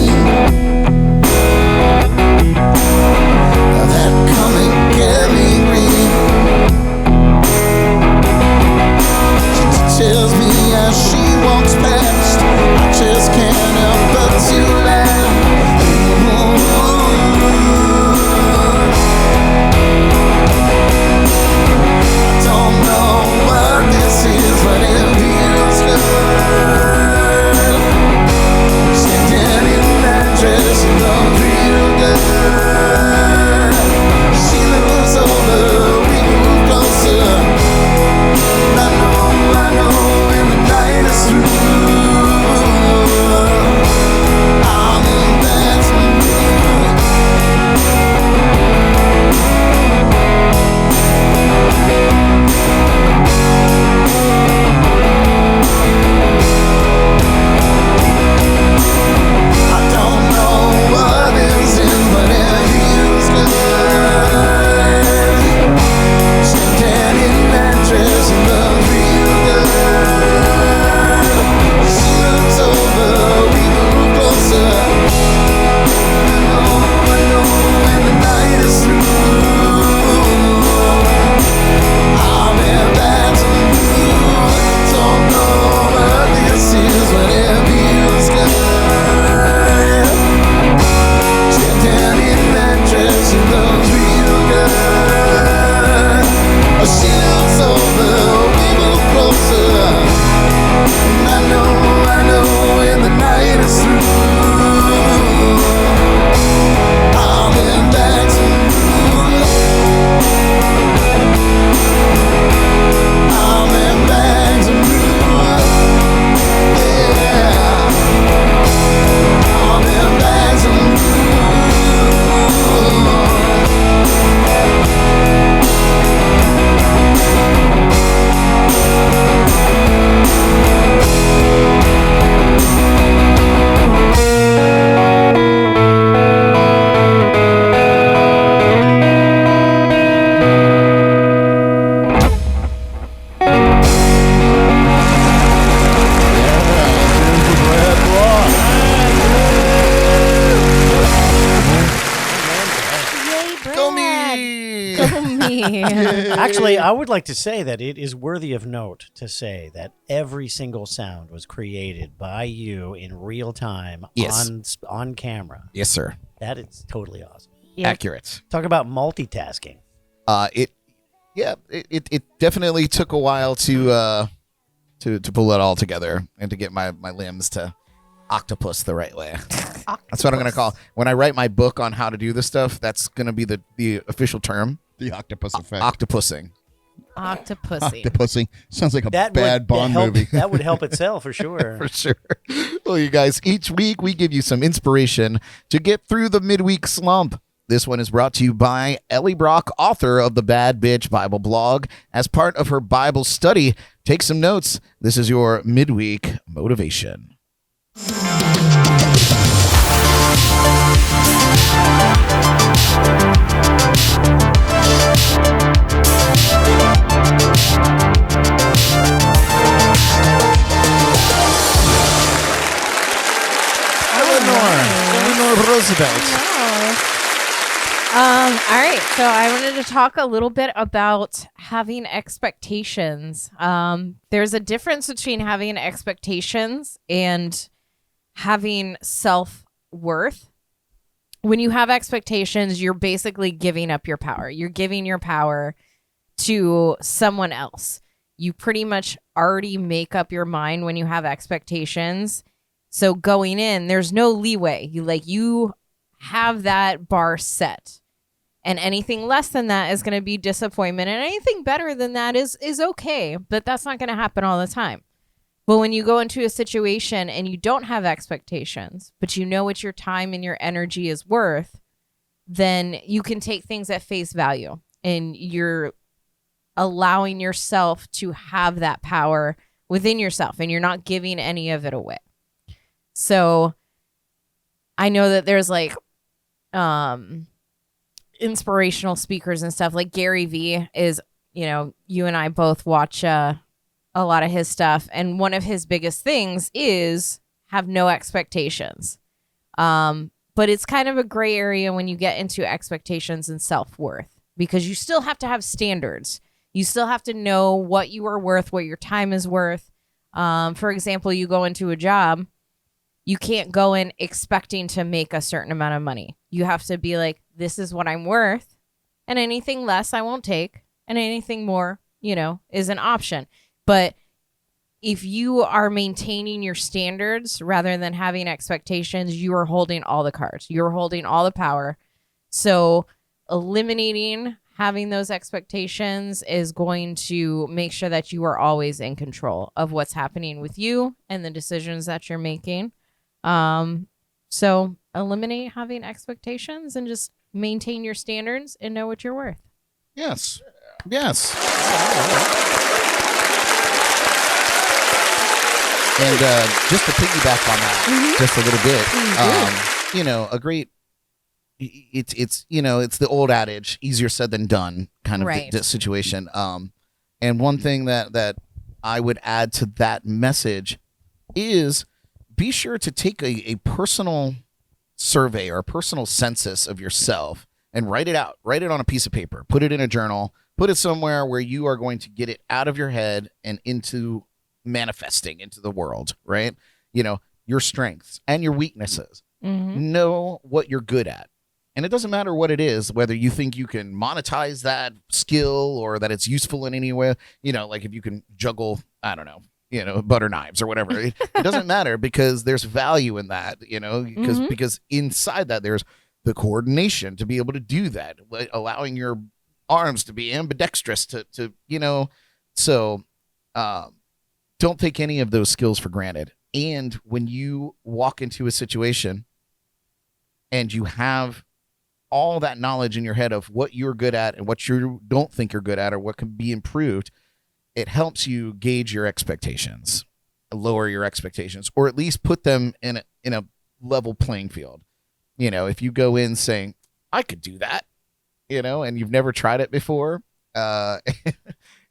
That come and get me green. She tells me as she walks past, I just can't help but to laugh. I don't know what this is, but it feels good. Standing in that dress, it looks real good. She moves over, we move closer. And I know, when the night is through, I'm in bed to I don't know what is in, but it feels good. Standing in that dress and looks real good. She looks over, we move closer. I know, when the night is through, I'll be back to you. Don't know what this is, but it feels good. Standing in that dress, it looks real good. She looks over, we move closer. And I know, when the night is through, I'll be back to you. I'll be back to you. Yeah. I'll be back to you. Yay, Brad. Go me! Go me. Actually, I would like to say that it is worthy of note to say that every single sound was created by you in real time Yes. on camera. Yes, sir. That is totally awesome. Yep. Accurate. Talk about multitasking. It definitely took a while to pull it all together and to get my limbs to octopus the right way. That's what I'm gonna call when I write my book on how to do this stuff. That's gonna be the official term. The octopus effect. Octopussing. Octopussy. Octopussing. Sounds like a That bad would Bond help, movie. That would help itself for sure. For sure. Well, you guys, each week we give you some inspiration to get through the midweek slump. This one is brought to you by Elly Brock, author of the Bad Bitch Bible blog. As part of her Bible study, take some notes. This is your midweek motivation. felt. All right, so I wanted to talk a little bit about having expectations. There's a difference between having expectations and having self-worth. When you have expectations, you're basically giving up your power. You're giving your power to someone else. You pretty much already make up your mind when you have expectations. So going in, there's no leeway. You have that bar set. And anything less than that is going to be disappointment. And anything better than that is okay. But that's not going to happen all the time. But when you go into a situation and you don't have expectations, but you know what your time and your energy is worth, then you can take things at face value. And you're allowing yourself to have that power within yourself. And you're not giving any of it away. So I know that there's inspirational speakers and stuff like Gary Vee is, you and I both watch a lot of his stuff. And one of his biggest things is have no expectations. But it's kind of a gray area when you get into expectations and self-worth, because you still have to have standards. You still have to know what you are worth, what your time is worth. For example, you go into a job, you can't go in expecting to make a certain amount of money. You have to be like, this is what I'm worth, and anything less I won't take, and anything more, is an option. But if you are maintaining your standards rather than having expectations, you are holding all the cards. You're holding all the power. So eliminating having those expectations is going to make sure that you are always in control of what's happening with you and the decisions that you're making. So eliminate having expectations and just maintain your standards and know what you're worth. Yes. And just to piggyback on that just a little bit, a great, it's the old adage, easier said than done kind of Right. situation. And one thing that I would add to that message is be sure to take a personal survey or a personal census of yourself and write it out. Write it on a piece of paper. Put it in a journal. Put it somewhere where you are going to get it out of your head and into manifesting into the world, right? Your strengths and your weaknesses. Know what you're good at. And it doesn't matter what it is, whether you think you can monetize that skill or that it's useful in any way. Like if you can juggle, I don't know, butter knives or whatever. It doesn't matter, because there's value in that, because inside that there's the coordination to be able to do that, allowing your arms to be ambidextrous to so don't take any of those skills for granted. And when you walk into a situation and you have all that knowledge in your head of what you're good at and what you don't think you're good at or what can be improved, it helps you gauge your expectations, lower your expectations, or at least put them in a level playing field. If you go in saying, I could do that, and you've never tried it before, and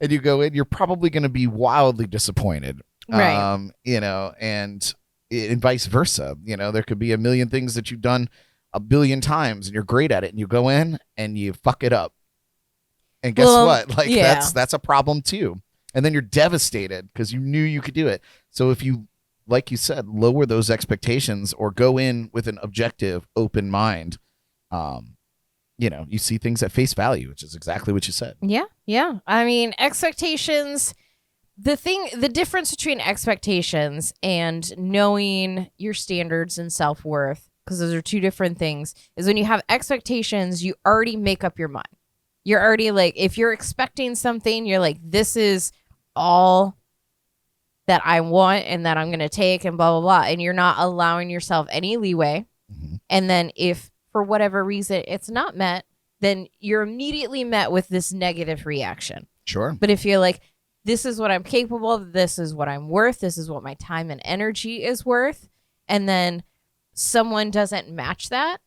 you go in, you're probably going to be wildly disappointed. Right. And vice versa. There could be a million things that you've done a billion times and you're great at it, and you go in and you fuck it up. And guess what? That's a problem too. And then you're devastated because you knew you could do it. So if you, like you said, lower those expectations or go in with an objective, open mind, you see things at face value, which is exactly what you said. Yeah. I mean, expectations, the difference between expectations and knowing your standards and self-worth, because those are two different things, is when you have expectations, you already make up your mind. You're already like, if you're expecting something, you're like, this is all that I want and that I'm going to take and blah, blah, blah. And you're not allowing yourself any leeway. And then if for whatever reason it's not met, then you're immediately met with this negative reaction. Sure. But if you're like, this is what I'm capable of, this is what I'm worth, this is what my time and energy is worth, and then someone doesn't match that,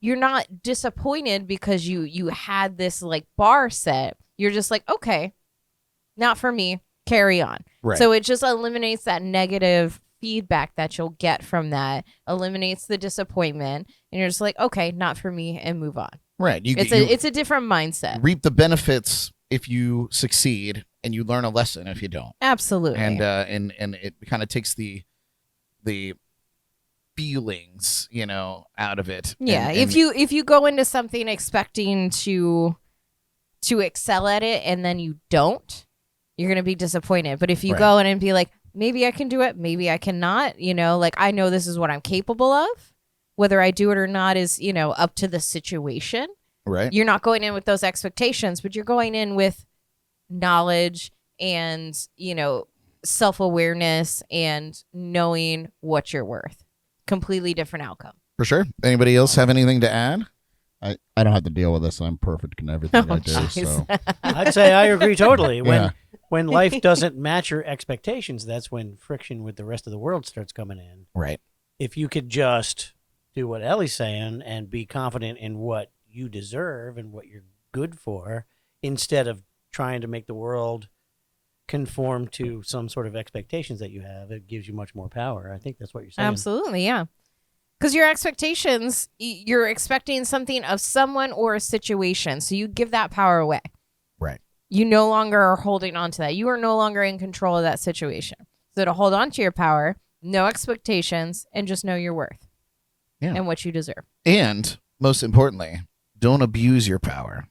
you're not disappointed because you had this like bar set. You're just like, okay, not for me, carry on. Right. So it just eliminates that negative feedback that you'll get from that eliminates the disappointment, and you're just like, okay, not for me, and move on. Right. It's a different mindset. Reap the benefits if you succeed, and you learn a lesson if you don't. Absolutely. And it kind of takes the feelings, out of it. Yeah, And if you go into something expecting to excel at it and then you don't, you're going to be disappointed. But if you Right. go in and be like, maybe I can do it, maybe I cannot, like I know this is what I'm capable of. Whether I do it or not is, up to the situation. right. You're not going in with those expectations, but you're going in with knowledge and, self-awareness and knowing what you're worth. Completely different outcome. For sure. Anybody else have anything to add? I don't have to deal with this. I'm perfect in everything I do. jeez. So I'd say I agree totally. Yeah. When life doesn't match your expectations, that's when friction with the rest of the world starts coming in. Right. If you could just do what Elly's saying and be confident in what you deserve and what you're good for, instead of trying to make the world conform to some sort of expectations that you have, it gives you much more power. I think that's what you're saying. Absolutely, yeah. Because your expectations, you're expecting something of someone or a situation. So you give that power away. Right. You no longer are holding on to that. You are no longer in control of that situation. So to hold on to your power, no expectations, and just know your worth and what you deserve. And most importantly, don't abuse your power.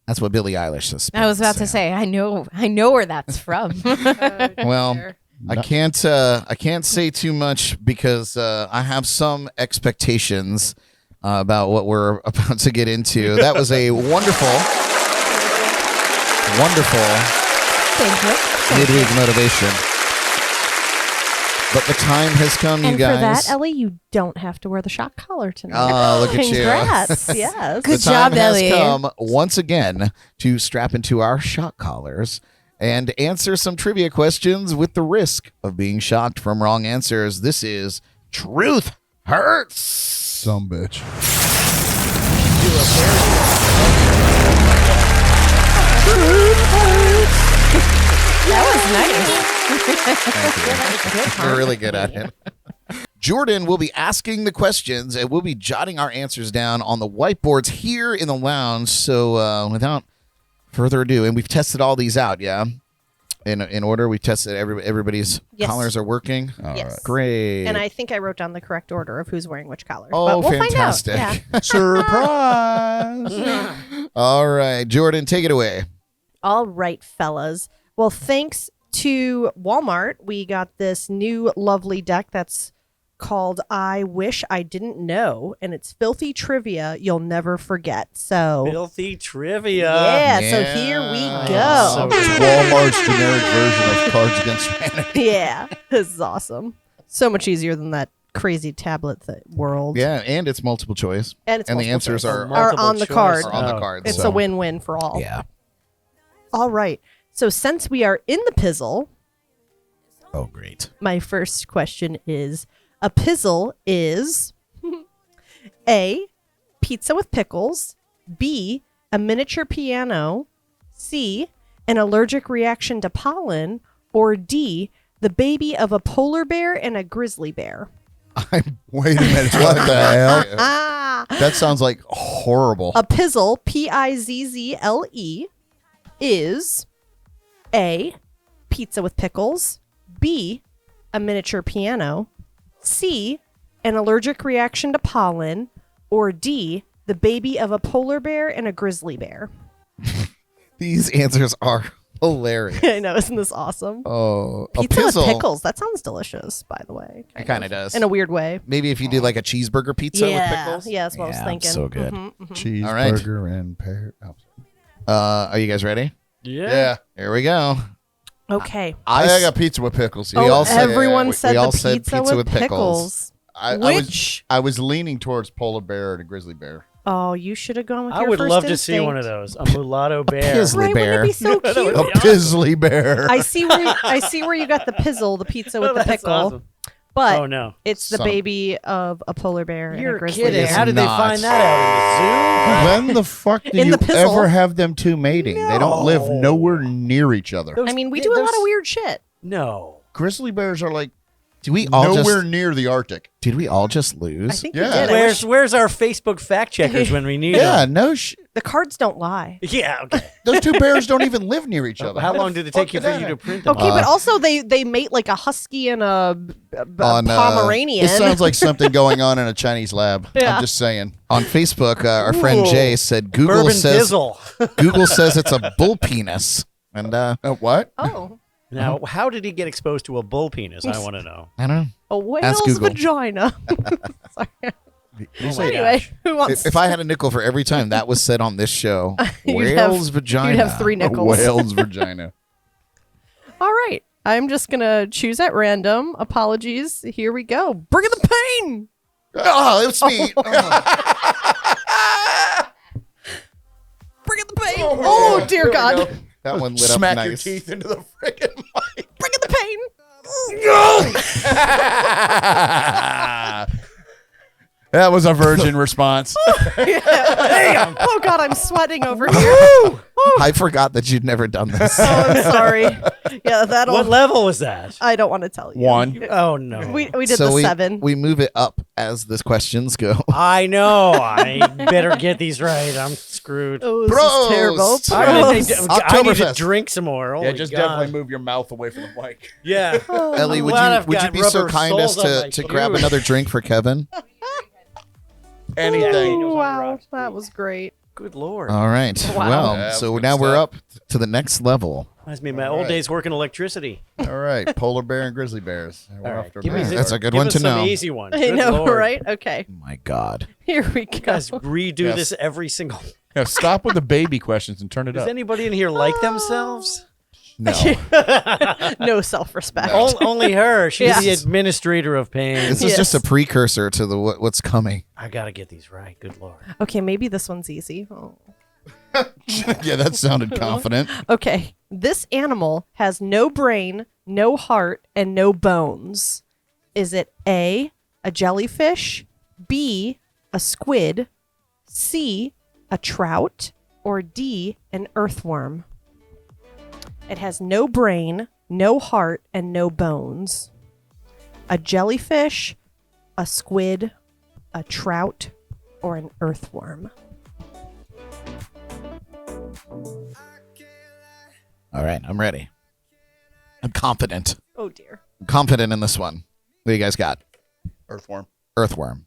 That's what Billie Eilish says. I was about to say, I know where that's from. Well, I can't say too much because I have some expectations about what we're about to get into. That was a wonderful Thank you. midweek motivation. But the time has come, And you guys. for that, Ellie, you don't have to wear the shock collar tonight. Oh, look at you. Congrats. Yes. Good The time job, has Elly. come once again to strap into our shock collars and answer some trivia questions with the risk of being shocked from wrong answers. This is Truth Hurts. some bitch. That was nice. We're really good at it. Jordan will be asking the questions, and we'll be jotting our answers down on the whiteboards here in the lounge. So without further ado, and we've tested all these out, yeah? In order, we've tested everybody's Yes. collars are working. Yes. Great. And I think I wrote down the correct order of who's wearing which collar. Oh, but we'll fantastic. Find out. Yeah. Surprise! All right, Jordan, take it away. All right, fellas. Well, thanks to Walmart, we got this new lovely deck that's called I Wish I Didn't Know, and it's filthy trivia you'll never forget. So, Filthy trivia. yeah, so here we So go. good. Walmart's generic version of Cards Against Humanity. Yeah, this is awesome. So much easier than that crazy tablet world. Yeah, and it's multiple choice. And it's the multiple answers choice. are Multiple on the choice. card. on the Oh. cards. It's so. a win-win for all. Yeah. All right. So since we are in the pizzle, Oh, great. my first question is, a pizzle is A, pizza with pickles, B, a miniature piano, C, an allergic reaction to pollen, or D, the baby of a polar bear and a grizzly bear. Wait a minute. What the hell? Ah, That sounds like horrible. a pizzle, Pizzle, is A, pizza with pickles, B, a miniature piano, C, an allergic reaction to pollen, or D, the baby of a polar bear and a grizzly bear. These answers are hilarious. I know, isn't this awesome? Oh, Pizza a with pizzle. pickles. That sounds delicious, by the way. It kind of does. In a weird way. Maybe if you do like a cheeseburger pizza with pickles. Yeah, that's what I was thinking. So good. Cheeseburger All right. and pear. Oh. Are you guys ready? Yeah. Here we go. Okay. I got pizza with pickles. We all said- everyone we said all the said pizza, with pickles. I Which? was leaning towards polar bear and a grizzly bear. Oh, you should have gone with I your would first love to see instinct. one of those. A mulatto bear. grizzly Right, bear. wouldn't it be so cute? A pizzly bear. I see where you got the pizzle, the pizza with Oh, the that's pickle. awesome. But Oh, no. it's the Son. baby of a polar bear and a You're grizzly kidding. bear. How did they not. find that out When the fuck do In you the pizzle. ever have them two mating? They don't live No. nowhere near each other. in the zoo? I mean, we do a lot of weird shit. No. grizzly bears are like Do we all nowhere just near the Arctic. did we all just I lose? think Yeah. you did. I wish- Where's our Facebook fact checkers when we need Yeah, them? no the cards don't lie. Yeah. Okay. Those two bears don't even live near each other. How long did it take you for you to print them? Okay, but also they mate like a husky and a On, Pomeranian. It sounds like something going on in a Chinese lab. Yeah. I'm just saying. On Facebook, our friend Ooh. Jay said Google Bourbon says Fizzle. Google says it's a bull penis, and What? oh, Now, how did he get exposed to a bull penis? I want to know. I don't know. a whale's Google. vagina. Sorry. Oh my Anyway, gosh. who wants? If I had a nickel for every time that was said on this show, You'd have- whale's vagina. You'd have 3 nickels. Whale's vagina. All right, I'm just gonna choose at random. Apologies. Here we go. Bring in the pain. Oh, it's me. Bring in the pain. Oh, dear God. That one lit Smack up your nice. teeth into the friggin' mic. Bring in the pain. That was a virgin response. Oh God, I'm sweating over here. I forgot that you'd never done this. Oh, I'm sorry. Yeah, that'll. What level was that? I don't want to tell you. One. Oh no. We did so the 7. we move it up as the questions go. I know. I better get these right. I'm screwed. Oh, this Bros. is terrible. I need to Oktoberfest. drink some more. Holy Yeah, just God. definitely move your mouth away from the mic. Yeah. Ellie, would glad you I've would you got be so rubber kind as soles on my to grab shoes. another drink for Kevin? Anything. Oh, wow, that was great. Good Lord. All right. Wow. Well, Yeah, so good now we're stuff. up to the next level. Reminds me of my old days working electricity. All right. Polar bear and grizzly bears. We're All off right. to a Give me bad some- That's a good give one us to some know. easy one. I Good know, Lord. right? Okay, Oh my God. here we go. You guys redo Yes. this every single. Yeah, stop with the baby questions and turn it Does up. anybody in here like themselves? No. No self-respect. Only her. She's Yeah. the administrator of pain. This is just a precursor to the what's coming. I gotta get these right. Good Lord. Okay, maybe this one's easy. Oh. Yeah, that sounded confident. Okay, this animal has no brain, no heart, and no bones. Is it A, a jellyfish, B, a squid, C, a trout, or D, an earthworm? It has no brain, no heart, and no bones. A jellyfish, a squid, a trout, or an earthworm? All right, I'm ready. I'm confident. Oh dear. I'm confident in this one. What do you guys got? Earthworm. Earthworm.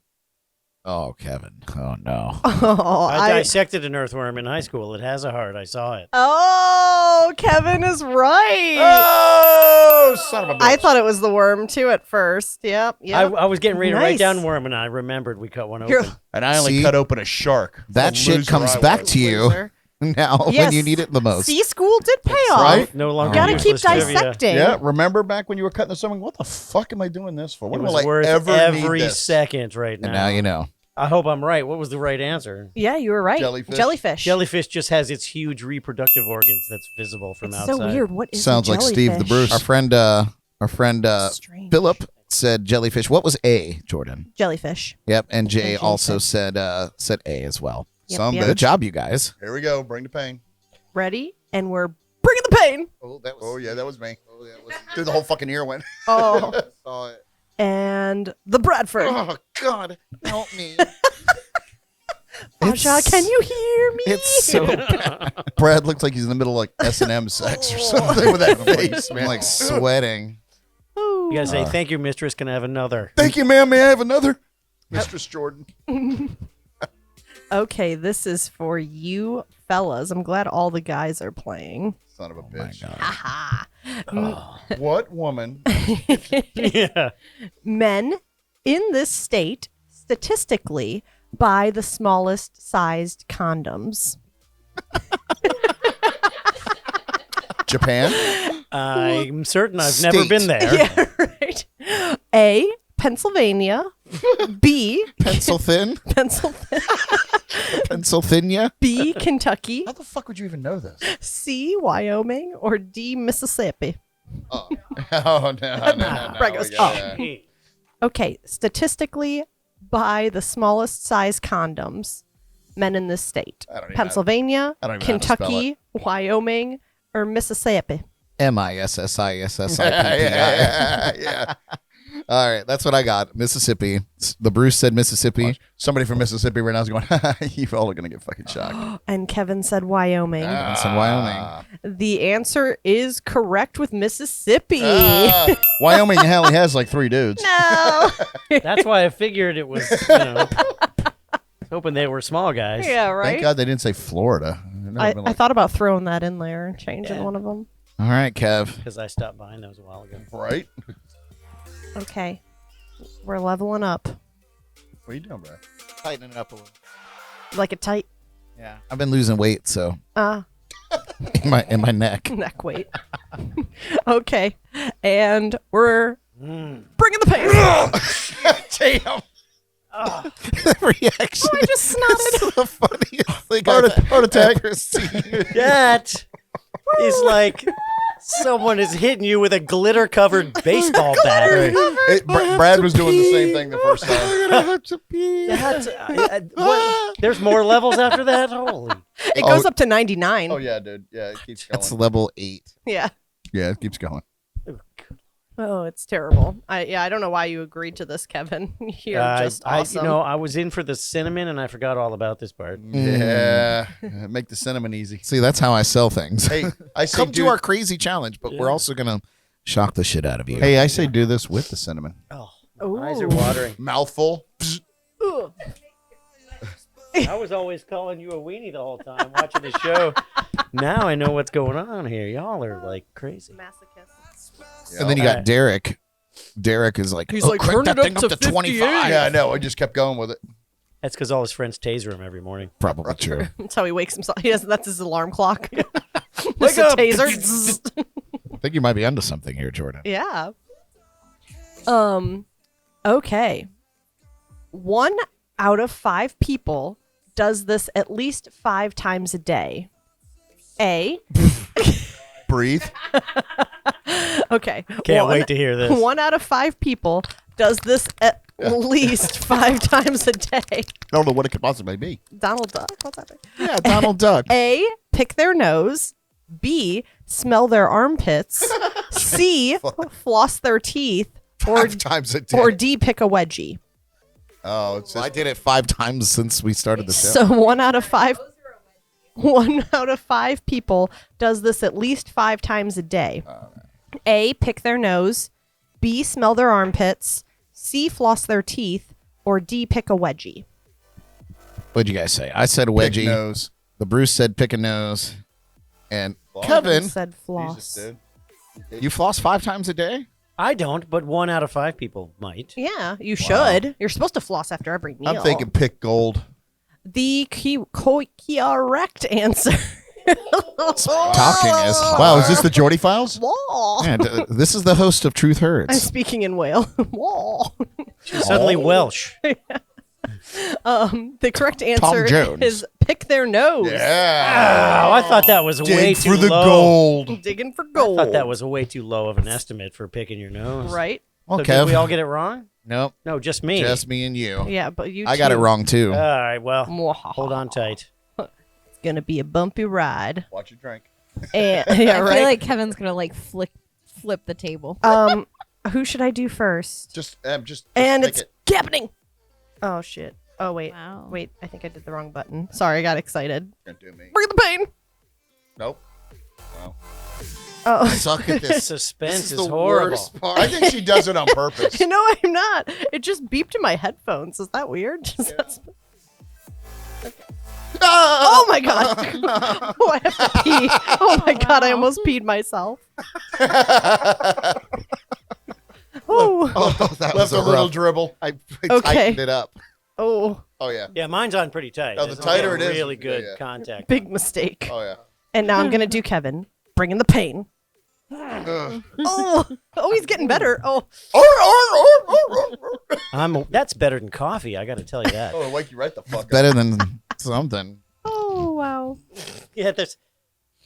Oh, Kevin. Oh no. Oh, I dissected an earthworm in high school. It has a heart. I saw it. Oh, Kevin is right. Oh, son of a bitch. I thought it was the worm too at first. Yep. I was getting ready to write Nice. down worm, and I remembered we cut one open. You're- And I only See? cut open a shark. That The shit loser comes I back was. to you Loser. now Yes. when you need it the most. See, school did pay off. Right? No longer Gotta keep useless trivia. dissecting. Yeah, remember back when you were cutting the something? What the fuck am I doing this for? It When was will I worth ever every need this? second right now. And now you know. I hope I'm right. What was the right answer? Yeah, you were right. Jellyfish. Jellyfish. Jellyfish just has its huge reproductive organs that's visible from It's outside. so weird. What is Sounds a like Steve the jellyfish? Bruce. Our friend Strange. Philip said jellyfish. What was A, Jordan? Jellyfish. Yep, and Jay Jay also said. said A as well. Yep, Some yep. Good job, you guys. Here we go. Bring the pain. Ready? And we're bringing the pain. Oh, that Oh, yeah, that was me. Dude, the whole fucking ear went. Oh, saw it. and the Bradford. Oh God, help me! Asha, can you hear me? It's so bad. Brad looks like he's in the middle of like S&M sex or something with that face, I'm man. like sweating. Ooh. You gotta say, thank you, mistress. Can I have another? Thank you, ma'am. May I have another? Mistress Jordan. Okay, this is for you fellas. I'm glad all the guys are playing. Son of a Oh my bitch. God. Aha. What woman? Yeah. Men in this state statistically buy the smallest sized condoms. Japan? I'm certain I've never State. been there. Yeah, right. A, Pennsylvania. B, Pencil thin, Pennsylvania. Pennsylvania. B, Kentucky. How the fuck would you even know this? C, Wyoming. Or D, Mississippi. Oh, no. Brad goes, Okay, statistically, buy the smallest size condoms. Men in this state. I don't even Pennsylvania, I don't even know how to spell Kentucky, Wyoming, or Mississippi. MISSISSIPPI. Yeah. All right, that's what I got. Mississippi. The Bruce said Mississippi. Somebody from Mississippi right now is going, you all are going to get fucking shocked. And Kevin said Wyoming. It's in Wyoming. The answer is correct with Mississippi. Wyoming hell has like 3 dudes. No. That's why I figured it was, hoping they were small guys. Yeah, right. Thank God they didn't say Florida. I thought about throwing that in there and changing one of them. All right, Kev. Because I stopped buying those a while ago. Right? Okay. We're leveling up. What are you doing, bro? Tightening it up a little. Like it tight Yeah. I've been losing weight, so in in my neck. neck weight. Okay. And we're bringing the pain. Damn. The reaction. I just snotted. is the funniest thing Heart attack. ever seen. That is like someone is hitting you with a glitter-covered baseball bat. Brad was doing the same thing the first time. That's, there's more levels after that? Holy. It goes up to 99. Oh, yeah, dude. Yeah, it keeps going. That's level 8. Yeah. Yeah, it keeps going. Oh, it's terrible. I don't know why you agreed to this, Kevin. You're just awesome. I was in for the cinnamon and I forgot all about this part. Yeah. Make the cinnamon easy. See, that's how I sell things. Hey, I say Come do to our crazy challenge, but we're also going to shock the shit out of you. Hey, I say do this with the cinnamon. Oh, Ooh. my eyes are watering. Mouthful. Ugh. I was always calling you a weenie the whole time watching the show. Now I know what's going on here. Y'all are like crazy. Masochist. And then you got Derek. Derek is like, He's like, crank turn that it thing up up to to 25. Yeah, I know. I just kept going with it. That's because all his friends taser him every morning. Probably true. That's how he wakes himself. That's his alarm clock. Wake Just a up. taser. I think you might be onto something here, Jordan. Yeah. Okay. 1 out of 5 people does this at least 5 times a day. A. Breathe. Okay. Can't wait to hear this. 1 out of 5 people does this at least 5 times a day. I don't know what it could possibly be. Donald Duck. What's that? Yeah, Donald Duck. A. Pick their nose. B. Smell their armpits. C. Floss their teeth. Or 5 times a day. or D. Pick a wedgie. Oh, it's Well, I just, did it 5 times since we started the show. So 1 out of 5. 1 out of 5 people does this at least 5 times a day. A. Pick their nose. B. Smell their armpits. C. Floss their teeth. Or D. Pick a wedgie. What'd you guys say? I said pick wedgie. nose. The Bruce said pick a nose. And Kevin Kevin, said Jesus, floss. dude. you floss 5 times a day? I don't, but 1 out of 5 people might. Yeah, you should. You're supposed to floss after every meal. I'm thinking pick gold. The correct answer. Talking is hard. Wow, is this the Jordy Files? Wall. Yeah, this is the host of Truth I'm Hurts. speaking in whale. Wall. Suddenly Welsh. The correct answer Jones. is pick their nose. Yeah. Oh, I thought that was way Dig too for the low. gold. Digging for I gold. thought that was way too low of an estimate for picking your nose. right. Well, So did we all Kev. get it wrong? Nope. No, just me. Just me and you. Yeah, but you. I got it too. wrong, too. All right, well, Mwahaha. hold on tight. It's gonna be a bumpy ride. Watch your drink. And, I yeah, right. feel like Kevin's gonna like flip the table. Who should I do first? Just And pick it's it. happening. Oh shit. Oh wait. Wow. Wait. I think I did the wrong button. Sorry, I got excited. Can't do me. Bring the pain. Nope. Wow. Oh. Suck at this. Suspense is the horrible. worst part. I think she does it on purpose. You know I'm not. It just beeped in my headphones. Is that weird? Oh my god! Oh, I have to pee. Oh my god! I almost peed myself. Oh. Oh, that Left was a little rough. dribble. I Okay. tightened it up. Oh. Oh yeah. Yeah, mine's on pretty tight. Oh, the It's tighter got it is, really good yeah. contact. Big mistake. Oh yeah. And now I'm gonna do Kevin. Bringing the pain. Ugh. Oh, he's getting better. Oh. That's better than coffee. I got to tell you that. Oh, it'll wake you right the fuck up. Better than something. Oh wow. Yeah, there's.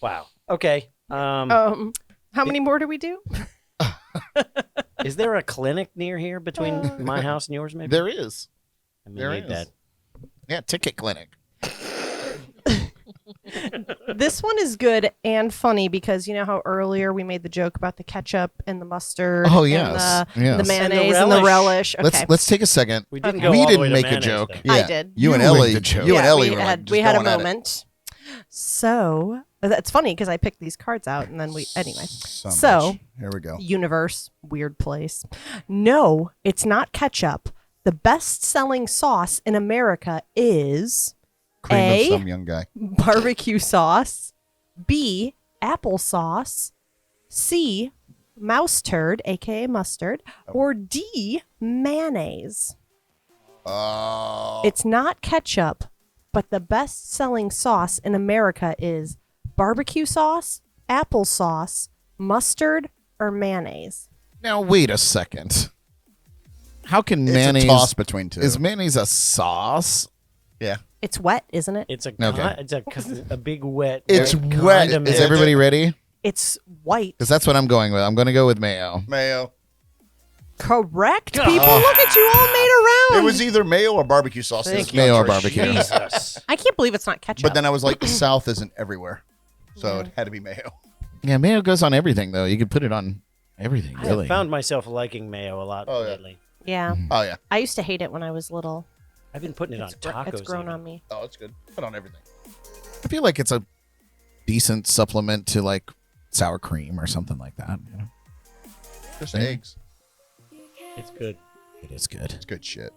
Wow. Okay. How many more do we do? Is there a clinic near here between my house and yours? Maybe There is. I there need is. that. Yeah, ticket clinic. This one is good and funny because you know how earlier we made the joke about the ketchup and the mustard. Oh, and yes. the Yes. mayonnaise And and the the relish. Okay. Let's take a second. We didn't Okay. go We all the didn't way to make a mayonnaise, joke. though. I did. You and You Elly. made the joke. You and Yeah, Elly we were had, like we just had a going at it. moment. So that's funny because I picked these cards out and then anyway. Son of a So bitch. Here we go. universe, weird place. No, it's not ketchup. The best-selling sauce in America is Cream A, of some young guy. barbecue sauce, B, applesauce, C, mouse turd, aka mustard, or D, mayonnaise. Oh. It's not ketchup, but the best-selling sauce in America is barbecue sauce, applesauce, mustard, or mayonnaise. Now wait a second. How can It's mayonnaise? a toss between two. Is mayonnaise a sauce? Yeah. It's wet, isn't it? It's a Okay. it's a big wet. It's condiment. wet. Is everybody ready? It's white. Because that's what I'm going with. I'm going to go with mayo. Mayo. Correct, people. Look at you all made around. It was either mayo or barbecue sauce. Thank This you. Mayo or country. barbecue. Jesus. I can't believe it's not ketchup. But then I was like, the South isn't everywhere. So it had to be mayo. Yeah, mayo goes on everything, though. You could put it on everything, I really. have found myself liking mayo a lot Oh, yeah. lately. yeah, Oh, yeah. I used to hate it when I was little. I've been putting it on tacos. It's grown even. on me. Oh, it's good. Put on everything. I feel like it's a decent supplement to like sour cream or something like that. You know? Just Yeah. eggs. It's good. It is good. It's good shit.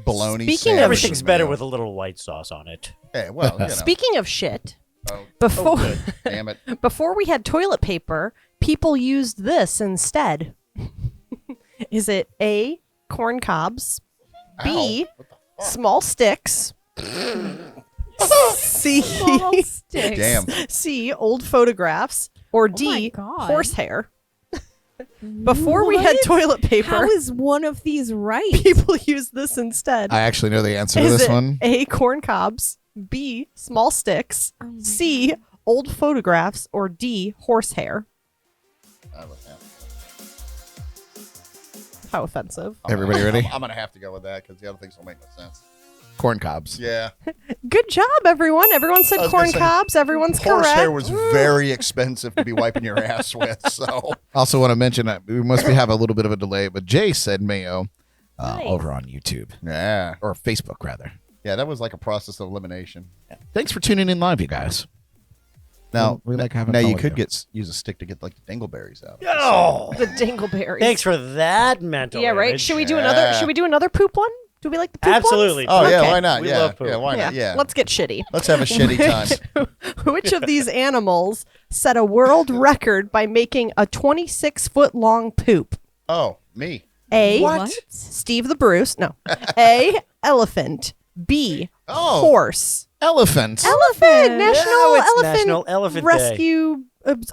Bologna. Speaking of- sandwich Everything's with better mayo. with a little white sauce on it. Hey, well, you know. Speaking of shit, Oh, before good. damn it. before we had toilet paper, people used this instead. Is it A, corn cobs, B, small sticks, C, Damn. C, old photographs, or D, God. horsehair? Before we had What? toilet paper, How is one of these right? people used this instead. I actually know the answer to Is this it one. A, corn cobs, B, small sticks, C, old photographs, or D, horsehair? How offensive. Everybody ready? I'm going to have to go with that because the other things don't make no sense. Corn cobs. Yeah. Good job, everyone. Everyone said I was corn gonna say, cobs. Everyone's Horsehair correct. was very expensive to be wiping your ass with. So Also want to mention that we must have a little bit of a delay, but Jay said mayo Nice. over on YouTube yeah, or Facebook rather. yeah, that was like a process of elimination. Thanks for tuning in live, you guys. Now, We like having now fun you with could you. use a stick to get like the dingleberries out. Oh, The dingleberries. thanks for that mental. Yeah, right. image. Should we do another? Should we do another poop one? Do we like the poop ones? Absolutely. Oh yeah, Okay. why not? We yeah, love poop. yeah, why not? Yeah, Let's get shitty. let's have a shitty time. Which of these animals set a world record by making a 26-foot long poop? Oh, me. A. What? Steve the Bruce. No. A. Elephant. B. Oh. Horse. Elephant. Elephant. National it's Elephant National Elephant Day. Rescue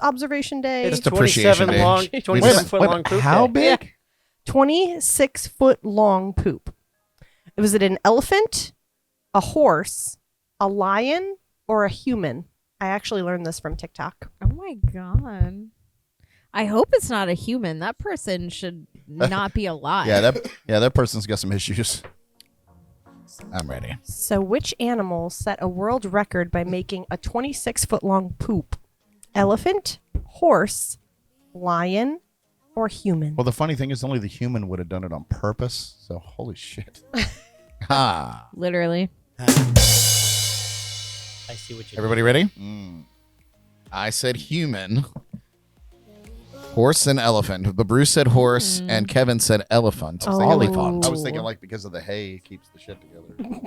Observation Day. It's Just appreciation 27 day. long, Wait a 27 foot minute, long poop. how day. big? 26-foot long poop. Was it an elephant, a horse, a lion, or a human? I actually learned this from TikTok. Oh my god. I hope it's not a human. That person should not be alive. Yeah, that person's got some issues. I'm ready. So, which animal set a world record by making a 26-foot long poop? Elephant, horse, lion, or human? Well, the funny thing is, only the human would have done it on purpose. So, holy shit. Ha. Literally. I see what you Everybody ready? Mm. I said human. Horse and elephant. But Bruce said horse and Kevin said elephant. Oh. Elephant. I was thinking like because of the hay, it keeps the shit together.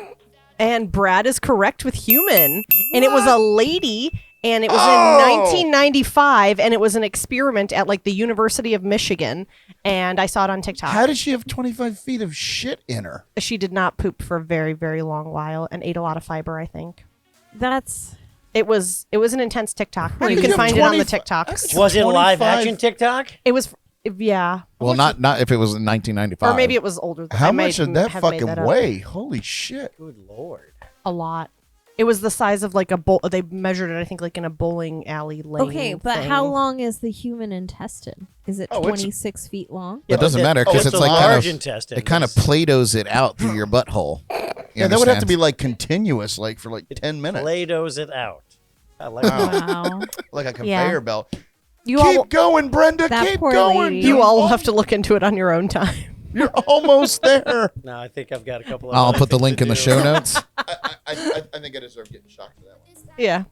And Brad is correct with human. And it was a lady, and it was Oh! in 1995, and it was an experiment at like the University of Michigan. And I saw it on TikTok. How did she have 25 feet of shit in her? She did not poop for a very, very long while and ate a lot of fiber, I think. That's It was an intense TikTok. How You did can you have find it on the 25 TikToks. Was it live 25 action TikTok? It was, yeah. Well, not if it was in 1995. Or maybe it was older. How I much might did that have made fucking that up. weigh? Holy shit. Good lord. A lot. It was the size of like a bowl. They measured it, I think, like in a bowling alley lane. okay, but thing. how long is the human intestine? Is it Oh, it's- 26 feet long? It doesn't matter Oh, because it's it's a like kind large of intestine. it kind of Play-Dohs it out through your butthole. Yeah, that would have to be like continuous, like for like 10 minutes. Play-Dohs it out. I like that. Wow. Like a conveyor belt. You Keep all, going, Brenda. That Keep poor going. lady. you all will have to look into it on your own time. You're almost there. No, I think I've got a couple of I'll other put the things link to in the do. show notes. I think I deserve getting shocked for that one. Yeah.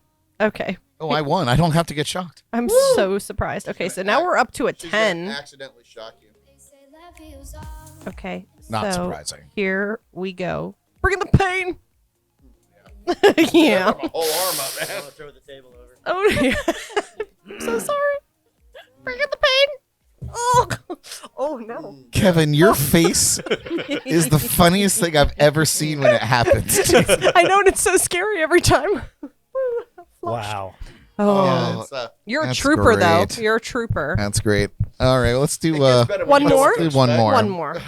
Okay. Oh, I won. I don't have to get shocked. I'm so surprised. Okay, so now we're up to a She's gonna 10. accidentally shock you. Okay. Not so surprising. Here we go. Bring in the pain. Yeah. My whole arm up, man. I'm gonna throw the table over. Oh, yeah. I'm so sorry. Bring in the pain. Oh. Oh no. Kevin, your face is the funniest thing I've ever seen when it happens. I know, and it's so scary every time. Wow. Oh. Yeah, it's, You're a That's trooper, great. though. You're a trooper. That's great. All right, let's do it gets better when one you know more? what to Do one expect. more. One more. All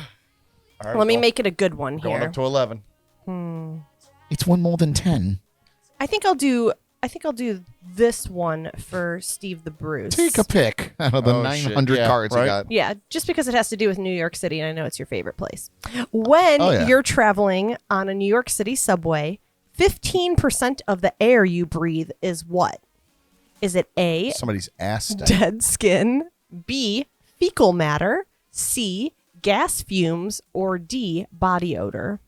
right, Let me going- make it a good one going here. up to 11. It's one more than 10. I think I'll do this one for Steve the Bruce. Take a pick out of the Oh, shit. 900 Yeah, cards right. you got. Yeah, just because it has to do with New York City, and I know it's your favorite place. When Oh, yeah. you're traveling on a New York City subway, 15% of the air you breathe is what? Is it A, Somebody's ass stank. dead skin, B, fecal matter, C, gas fumes, or D, body odor?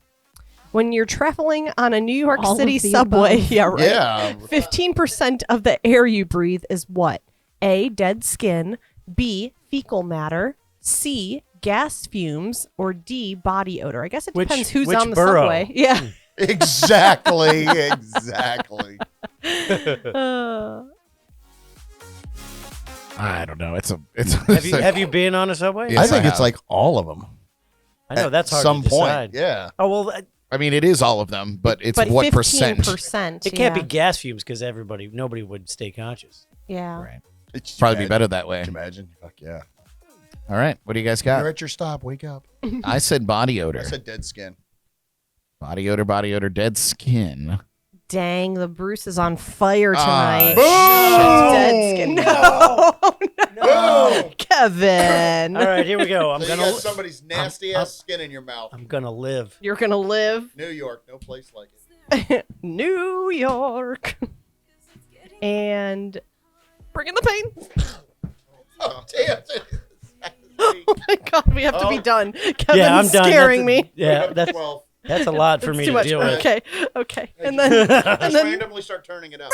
When you're traveling on a New York All of City the subway, above. yeah, right. Yeah. 15% of the air you breathe is what? A, dead skin, B, fecal matter, C, gas fumes, or D, body odor. I guess it Which- depends who's which on the borough? subway. Yeah. Exactly. Exactly. I don't know. It's Have you been on a subway? Yes, I think I it's have. like all of them. I know that's hard some to point. decide. Yeah. Oh well, I mean, it is all of them, but it's But what 15%. it can't be gas fumes because nobody would stay conscious. Yeah. Right. It's Probably be better that way. Imagine. Fuck yeah. All right. What do you guys You're got? at your stop. Wake up. I said body odor. I said dead skin. Body odor, dead skin. Dang, the Bruce is on fire tonight. Boom! Dead skin. No. No! Kevin. All right, here we go. So you got somebody's nasty ass skin in your mouth. I'm gonna live. You're going to live New York, no place like it. New York. And bring in the pain. Oh, damn. Oh my God, we have to be done. Kevin's Yeah, I'm done. scaring me. Yeah, that's 12. that's a lot for It's me too to much. deal with. Okay, okay. And then, and Just then, randomly start turning it up.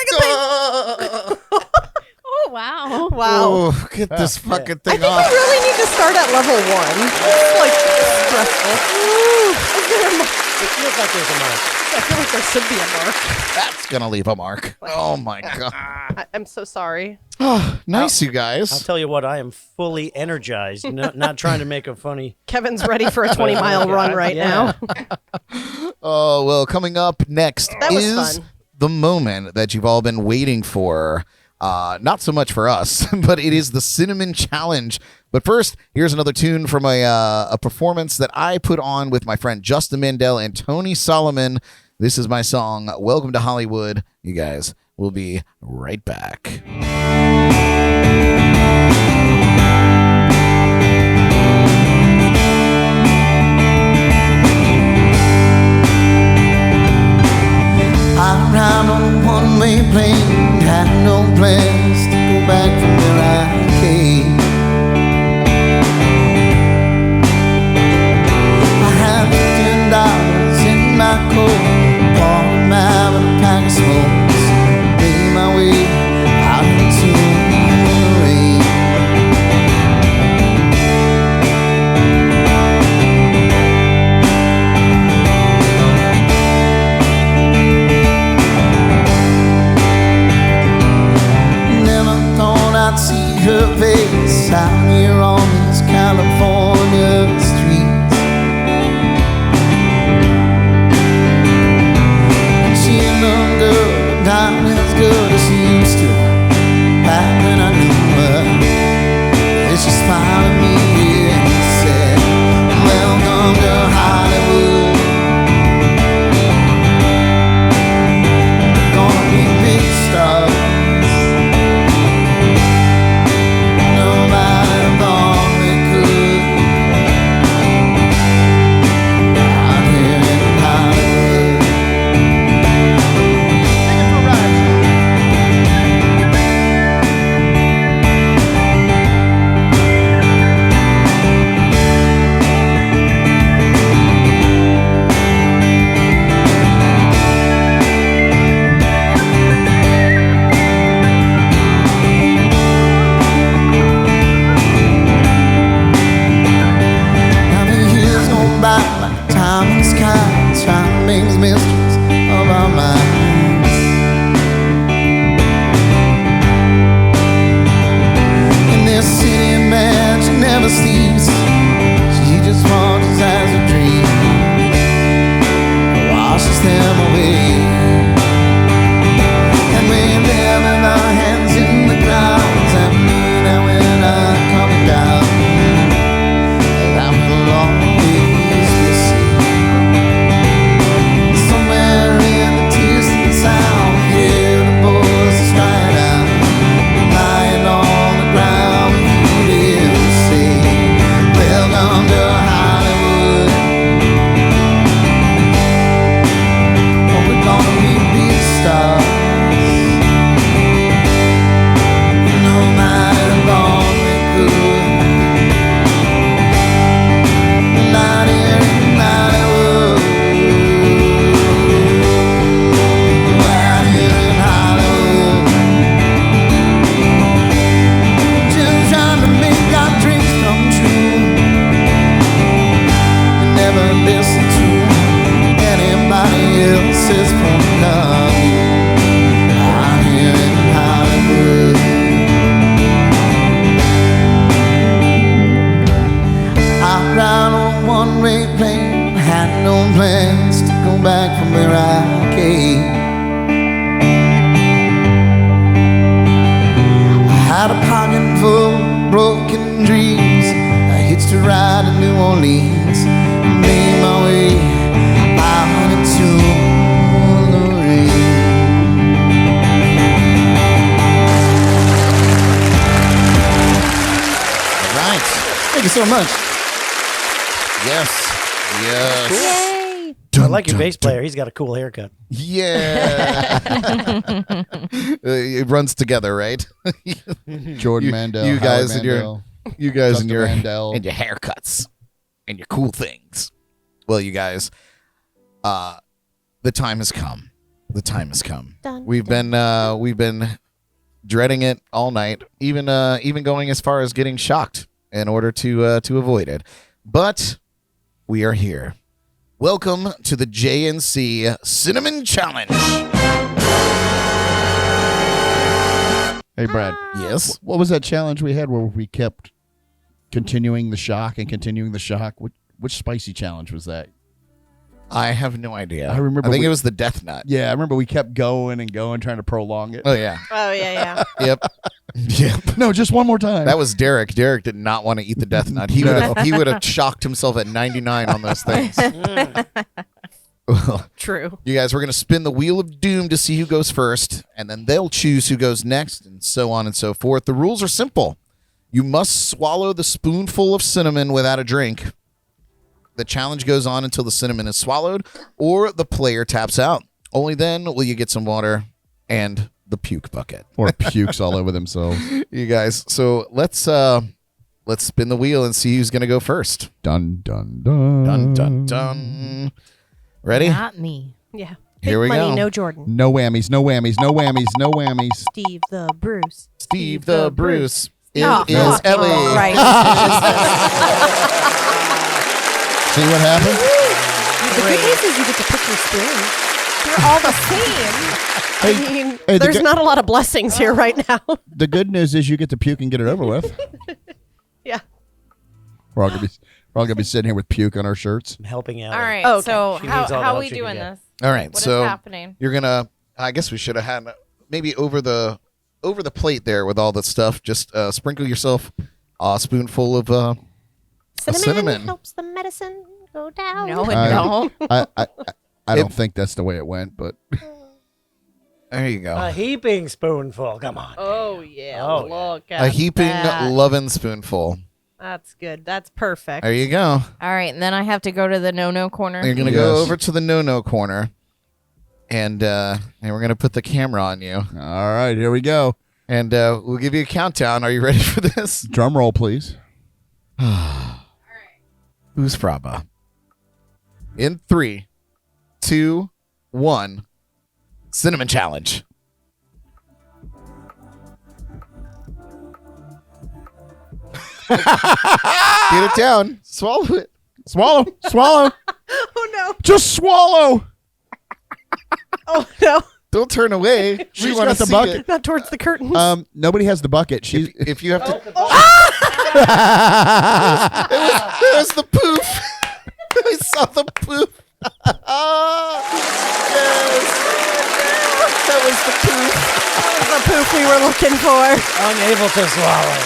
Oh, wow. wow. Oh, get this fucking I thing think off. we really need to start at level 1. It's like stressful. Ooh, is there a mark? It feels like there's a mark. I feel like there should be a mark. That's going to leave a mark. Oh, my God. I'm so sorry. Oh, nice, you I'll guys. tell you what, I am fully energized. Not trying to make a funny. Kevin's ready for a 20-mile run right Yeah. now. Oh, well, coming up next That was is fun. the moment that you've all been waiting for. Not so much for us, but it is the Cinnamon Challenge. But first, here's another tune from a performance that I put on with my friend Justin Mandel and Tony Solomon. This is my song, Welcome to Hollywood. You guys, we'll be right back. I ride on a one-way plane, had no plans to go back from where I came. I had $10 in my coat, bought a map and a pack of smokes, made my way out into way. And we live with our hands in the clouds, and mean that we're not coming down. That will always be seen. Somewhere in the distant sound, we hear the voices crying out, lying on the ground. We hear them say, welcome to Hollywood. Oh, we're gonna be big stars. No matter how long we could. Not here in Hollywood. Not here in Hollywood. Just trying to make our dreams come true. You never listen to anybody else's point of view. I'm here in Hollywood. I ride on one-way plane, had no plans to go back from where I came. I had a pocket full of broken dreams. I hitched a ride to New Orleans and made my way out into the rain. All right. Thank you so much. Yes. Yes. Yay! I like your bass player. He's got a cool haircut. Yeah. It runs together, right? Jordan You- Mandel. you guys Howard and your- Mandel, You guys Justin and your Mandel. and your haircuts and your cool things. Well, you guys, the time has come. The time has come. Dun, We've been dreading it all night, even going as far as getting shocked in order to avoid it. But we are here. Welcome to the JNC Cinnamon Challenge. Hey, Brad. Yes. What was that challenge we had where we kept continuing the shock and continuing the shock? Which spicy challenge was that? I have no idea. I remember I think we- it was the Death Nut. Yeah, I remember we kept going and going, trying to prolong it. Oh yeah. Oh yeah, Yep. Yep. No, just one more time. That was Derek. Derek did not want to eat the Death Nut. He would have shocked himself at 99 on those things. Well, True. you guys, we're going to spin the Wheel of Doom to see who goes first, and then they'll choose who goes next, and so on and so forth. The rules are simple. You must swallow the spoonful of cinnamon without a drink. The challenge goes on until the cinnamon is swallowed, or the player taps out. Only then will you get some water and the puke bucket. or pukes all over themselves. You guys, so let's spin the wheel and see who's going to go first. Dun dun dun Dun, dun, dun. Ready? Not me. yeah. Here we Big money, go. no Jordan. No whammies, no whammies, no whammies, no whammies. Steve the Bruce. Steve the Bruce. It Oh, is fuck. Elly. Right. See what happened? The good news is you get to pick your spoon. They're all the same. I mean, hey, the there's gu- not a lot of blessings here right now. The good news is you get to puke and get it over with. Yeah. We're all gonna be sitting here with puke on our shirts. I'm helping out. All right. Oh, okay. So She how needs all the how help we she can doing get. this? All right, What is so happening? you're gonna. I guess we should have had maybe over the plate there with all the stuff. Just sprinkle yourself a spoonful of cinnamon. helps the medicine go down. No, it I- don't. I don't think that's the way it went, but There you go. A heaping spoonful. Come on. Oh yeah. Oh, Look at A heaping that. loving spoonful. That's good. That's perfect. There you go. All right, and then I have to go to the no corner. You're gonna go Yes. over to the no corner, and we're gonna put the camera on you, all right, here we go. and we'll give you a countdown. Are you ready for this? Drum roll, please. Who's Fraba? In 3, 2, 1. Cinnamon challenge. Get it down. Swallow it. Swallow, swallow, Oh no. just swallow. Oh no. Don't turn away. She's wanna got the see bucket. it. Not towards the curtains. Nobody has the bucket. She's If you have to, it was the poof. I saw the poof. That was the poof. The poof we were looking for. Unable to swallow.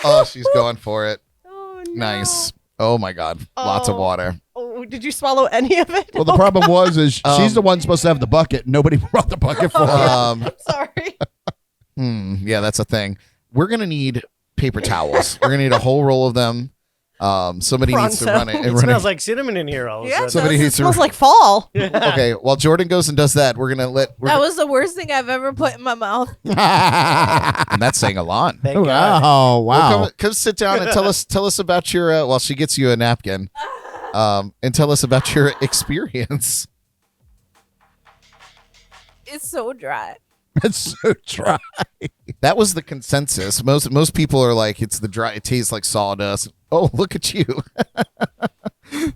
Oh, she's going for it. Oh, no. Nice. Oh my God. Lots of Oh. water. Oh, did you swallow any of it? Well, the problem was she's the one supposed to have the bucket. Nobody brought the bucket for her. Sorry. Yeah, that's a thing. We're gonna need paper towels. We're gonna need a whole roll of them. Somebody needs to Pronto. run it. It smells like cinnamon in here all of a sudden. Somebody It needs to. smells like fall. Okay, while Jordan goes and does that, we're gonna let. That was the worst thing I've ever put in my mouth. and that's saying a lot. Thank God. Oh, wow. Well, come sit down and tell us about your. While she gets you a napkin, and tell us about your experience. It's so dry. It's so dry. That was the consensus. Most people are like, it's the dry. It tastes like sawdust. Oh, look at you.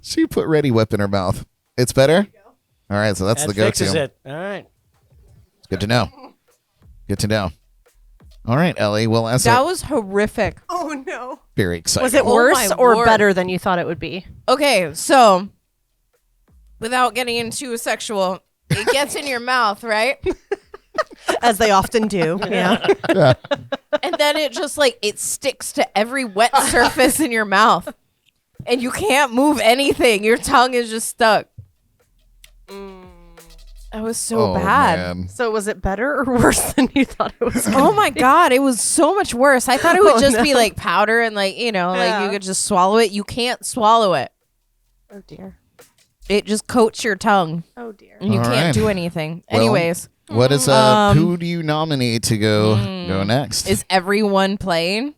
She put Ready Whip in her mouth. It's better. All right, so that's That the go-to. fixes it. All right. It's good to know. Good to know. All right, Ellie. Well, as That was horrific. Oh, no. very excited. Was it Oh, worse my or Lord. better than you thought it would be? Okay, so without getting into a sexual, it gets in your mouth, right? As they often do. Yeah. And then it just like it sticks to every wet surface in your mouth. And you can't move anything. Your tongue is just stuck. That was so bad. Man. So was it better or worse than you thought it was? Oh my God, it was so much worse. I thought it would Oh, just be no. like powder and like, you know, like Yeah. you could just swallow it. You can't swallow it. Oh, dear. It just coats your tongue Oh, dear. and you All can't right. do anything. Well, Anyways, What is who do you nominate to go next? is everyone playing?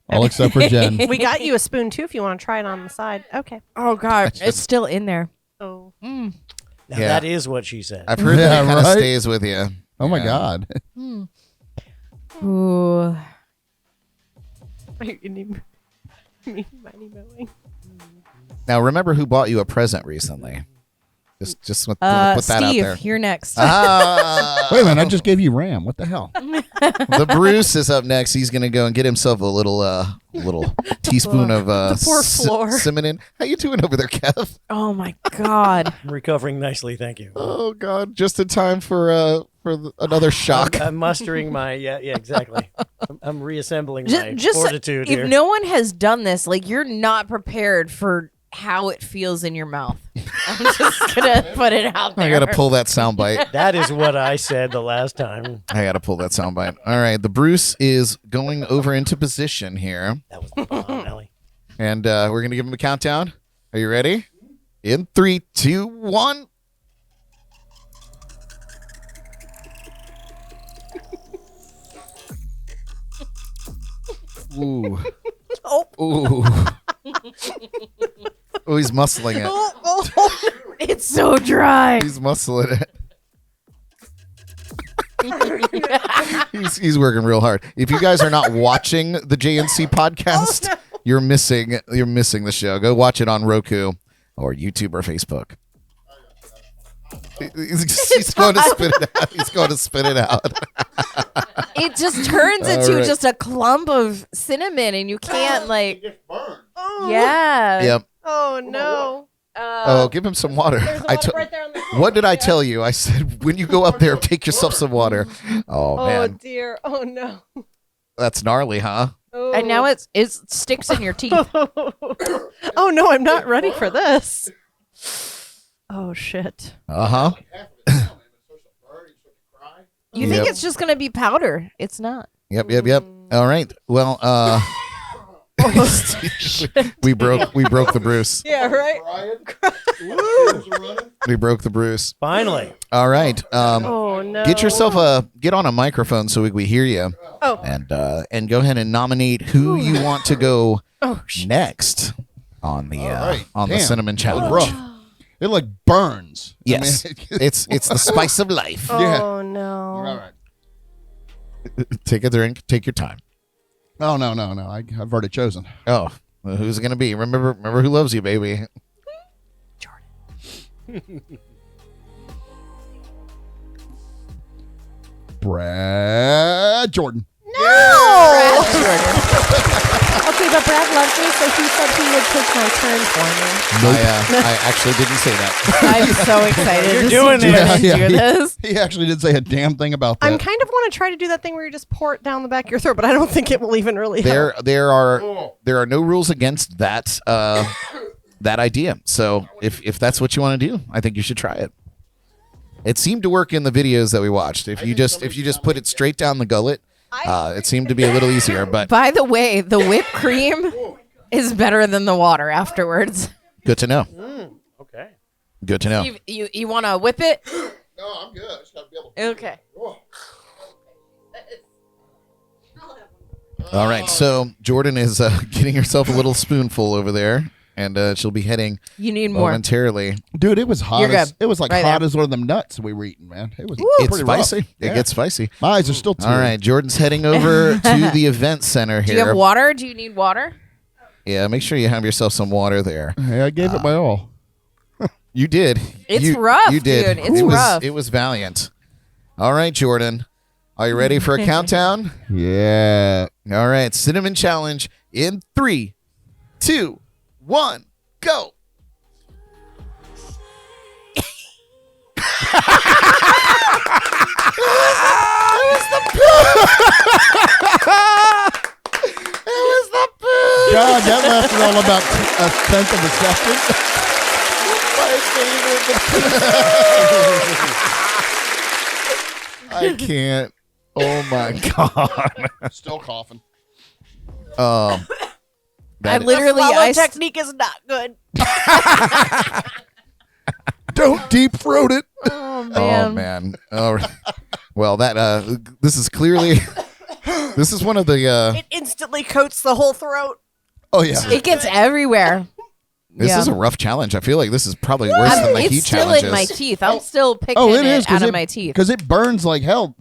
All except for Jen. We got you a spoon, too, if you want to try it on the side. Okay. Oh God, it's still in there. Oh. Now Yeah. that is what she said. I've heard that Yeah, it kind of right? stays with you. Oh, my Yeah. God. Ooh. Now, remember who bought you a present recently? Just put that out Steve, there. you're next. Ah, Wait a minute. I just gave you Ram. What the hell? the Bruce is up next. He's gonna go and get himself a little teaspoon of poor floor. cinnamon. How you doing over there, Kev? Oh my God. I'm recovering nicely, thank you. Oh God, just in time for another shock. I'm mustering my yeah, exactly. I'm reassembling my Just fortitude if here. no one has done this, like you're not prepared for how it feels in your mouth. I'm just gonna put it out there. I gotta pull that soundbite. That is what I said the last time. I gotta pull that soundbite. All right, the Bruce is going over into position here, That was the bomb, Ellie. and we're gonna give him a countdown. Are you ready? In 3, 2, 1. Ooh. Ooh. Oh, he's muscling it. It's so dry. He's muscling it. he's working real hard. If you guys are not watching the JNC podcast, you're missing the show. Go watch it on Roku or YouTube or Facebook. He's going to spit it out. He's going to spit it out. It just turns All into right. just a clump of cinnamon, and you can't like. Yeah. Yep. Oh, no. Oh, give him some water. What did I tell you? I said when you go up there, take yourself some water. Oh Oh, man, dear. Oh, no. that's gnarly, huh? Oh. And now it sticks in your teeth. Oh, no, I'm not ready for this. Oh, shit. Uh huh. You think Yep. it's just gonna be powder? It's not. Yep. All right. Well, we broke the Bruce. Yeah, right? We broke the Bruce. Finally. All right. Oh, no. Get on a microphone so we hear you. Oh. And go ahead and nominate who you want to go next on the right. on the Damn. cinnamon That was challenge. rough. It like burns. Yes, I mean, it's the spice of life. Yeah. Oh, no. all right. Take a drink. Take your time. Oh, no. I've already chosen. Oh, well, who's it gonna be? Remember who loves you, baby. Brad Jordan. No! I'll exactly, but Brad loves me, so he said he would take my turn for me. I actually didn't say that. I'm so excited You're to doing see it. Jordan Yeah, do yeah. this. He actually did say a damn thing about that. I'm kind of want to try to do that thing where you just pour it down the back of your throat, but I don't think it will even really help. There are no rules against that that idea. So if that's what you want to do, I think you should try it. It seemed to work in the videos that we watched. If you just put it straight down the gullet, it seemed to be a little easier. But By the way, the whipped cream is better than the water afterwards. good to know. Okay. Good to know. You want to whip it? No, I'm good. I just gotta be able to. Okay. All right. So Jordan is getting herself a little spoonful over there, and she'll be heading You need more. momentarily. Dude, it was hot. You're As, good. it was like Right hot there. as one of them nuts we were eating, man. It was It's pretty rough. spicy. Yeah. It gets spicy. My eyes are still teary. All right. Jordan's heading over to the event center Do here. you have water? Do you need water? Yeah. Make sure you have yourself some water there. Hey, I gave it my all. You did. It's You- rough, You did. dude. It's it was, rough. It was valiant. All right, Jordan. Are you ready for a countdown? Yeah. All right. Cinnamon challenge in 3, 2, 1, go. God, that lasted all about a tenth of a second. I can't. Oh my god. Still coughing. Um. I literally, I technique is not good. Don't deep throat it. Oh man. Oh man. All right. Well, that this is clearly this is one of the It instantly coats the whole throat. Oh yeah. It gets everywhere. this Yeah. is a rough challenge. I feel like this is probably worse than the It's heat still challenges. in my teeth. I'm still picking Oh, it is it out of my teeth. because it burns like hell.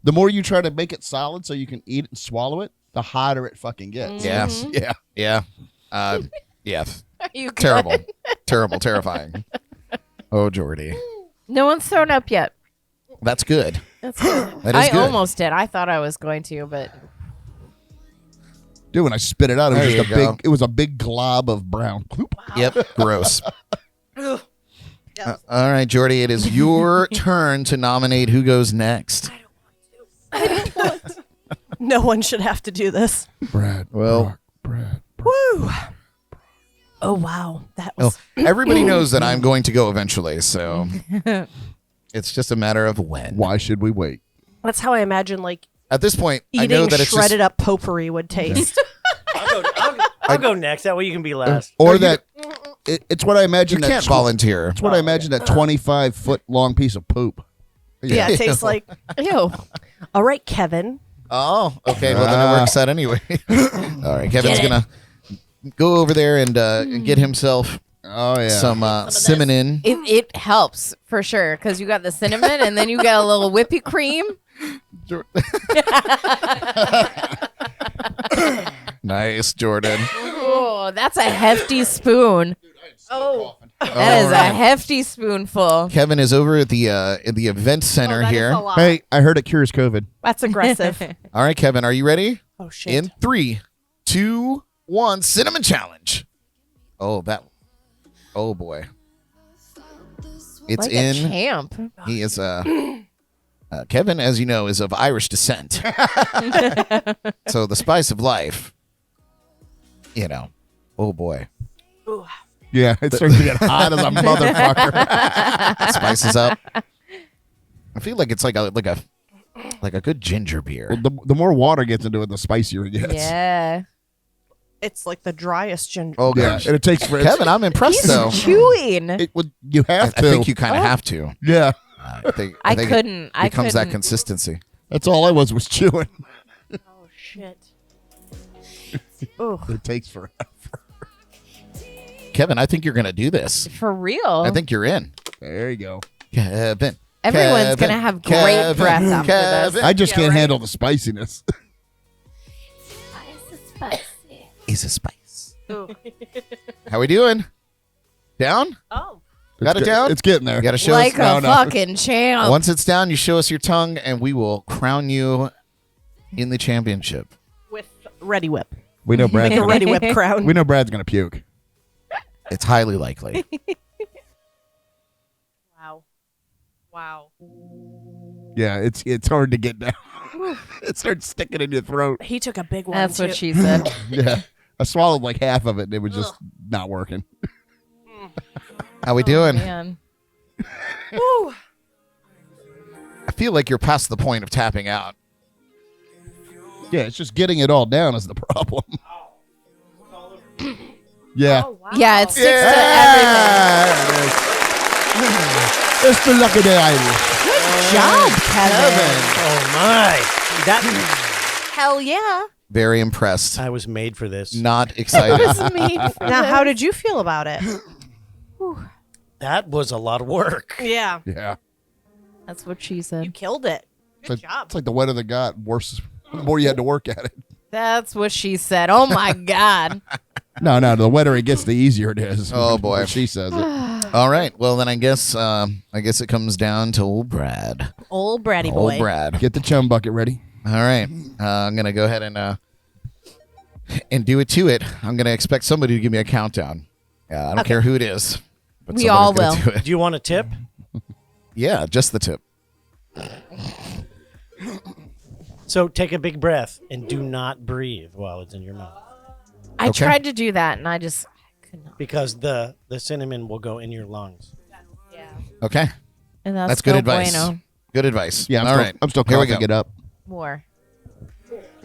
The more you try to make it solid so you can eat it and swallow it, the hotter it fucking gets. Yeah. Yeah. Yeah. Yeah. Are you good? Terrible. Terrible. Terrifying. Oh, Jordy. No one's thrown up yet. That's good. That's good. That is I good. almost did. I thought I was going to, but Dude, when I spit it out, it was There just you a go. big. It was a big glob of brown. Bloop. Yep. Gross. All right, Jordy, it is your turn to nominate who goes next. No one should have to do this. Brad. Well- Brad. Woo! Oh wow, that Oh, was. everybody knows that I'm going to go eventually, so it's just a matter of when. Why should we wait? That's how I imagine like At this point, I know eating that it's shredded just up potpourri would taste. I'll go next. That way you can be last. Or that it's what I imagine. you that can't tw- volunteer. It's what I imagine that 25-foot long piece of poop. Yeah, it tastes like. ew. All right, Kevin. Oh, okay. Well, then it works out anyway. All right, Kevin's gonna go over there and get himself Oh yeah. some cinnamon. It helps for sure because you got the cinnamon and then you got a little whippy cream. Nice, Jordan. Oh, that's a hefty spoon. That is a hefty spoonful. Kevin is over at the event center That is here. a lot. Hey, I heard it cures COVID. That's aggressive. All right, Kevin, are you ready? Oh shit. In 3, 2, 1, cinnamon challenge. Oh, that. Oh boy. It's Like in. a champ. He is Kevin, as you know, is of Irish descent. So the spice of life. You know. Oh boy. Yeah, it's starting to get hot as a motherfucker. Spices up. I feel like it's like a good ginger beer. Well, the more water gets into it, the spicier it gets. Yeah. It's like the driest ginger. Oh Yeah, gosh. and it takes for Kevin, I'm impressed He's though. chewing. It would you I have to. think you kind of have to. Yeah, I think I think couldn't. It I becomes that couldn't. consistency. that's all I was chewing. Oh shit. Oh. It takes forever. Kevin, I think you're gonna do this. For real. I think you're in. There you go. Kevin. Everyone's Kevin, gonna have great breath after this. I just can't handle the spiciness. Is a spice. How we doing? Down? Oh. Got it It's down? It's getting there. You gotta show Like us. a fucking champ. Once it's down, you show us your tongue, and we will crown you in the championship. With Ready Whip. We know Brad's Make a gonna, Ready Whip crown. we know Brad's gonna puke. It's highly likely. Wow. Wow. Yeah, it's hard to get down. It starts sticking in your throat. He took a big one. That's too. what she said. Yeah, I swallowed like half of it, and it was just not working. How we doing? Man. Woo. I feel like you're past the point of tapping out. Yeah, it's just getting it all down is the problem. Yeah. Oh, wow. Yeah, it sticks to everything. It's the lucky day, Irish. Job, Kevin. Oh my! That Hell yeah. Very impressed. I was made for this. Not excited. Now, how did you feel about it? That was a lot of work. Yeah. Yeah. That's what she You said. killed it. It's Good like, job. it's like the wetter the got, worse, the more you had to work at it. That's what she said. Oh my God. No, the wetter it gets, the easier it is. Oh, boy. When she says it. All right. Well, then I guess it comes down to old Brad. Old Bratty boy. Old Brad. Get the chum bucket ready. All right. I'm gonna go ahead and do it to it. I'm gonna expect somebody to give me a countdown. I don't care who it is. But We all somebody's gonna will. do it. Do you want a tip? Yeah, just the tip. So take a big breath and do not breathe while it's in your mouth, I Okay. tried to do that and I just could not. because the cinnamon will go in your lungs. Okay. And That's good no advice. Bueno. Good advice. Yeah, All right. I'm still Here we coughing go. it up. More.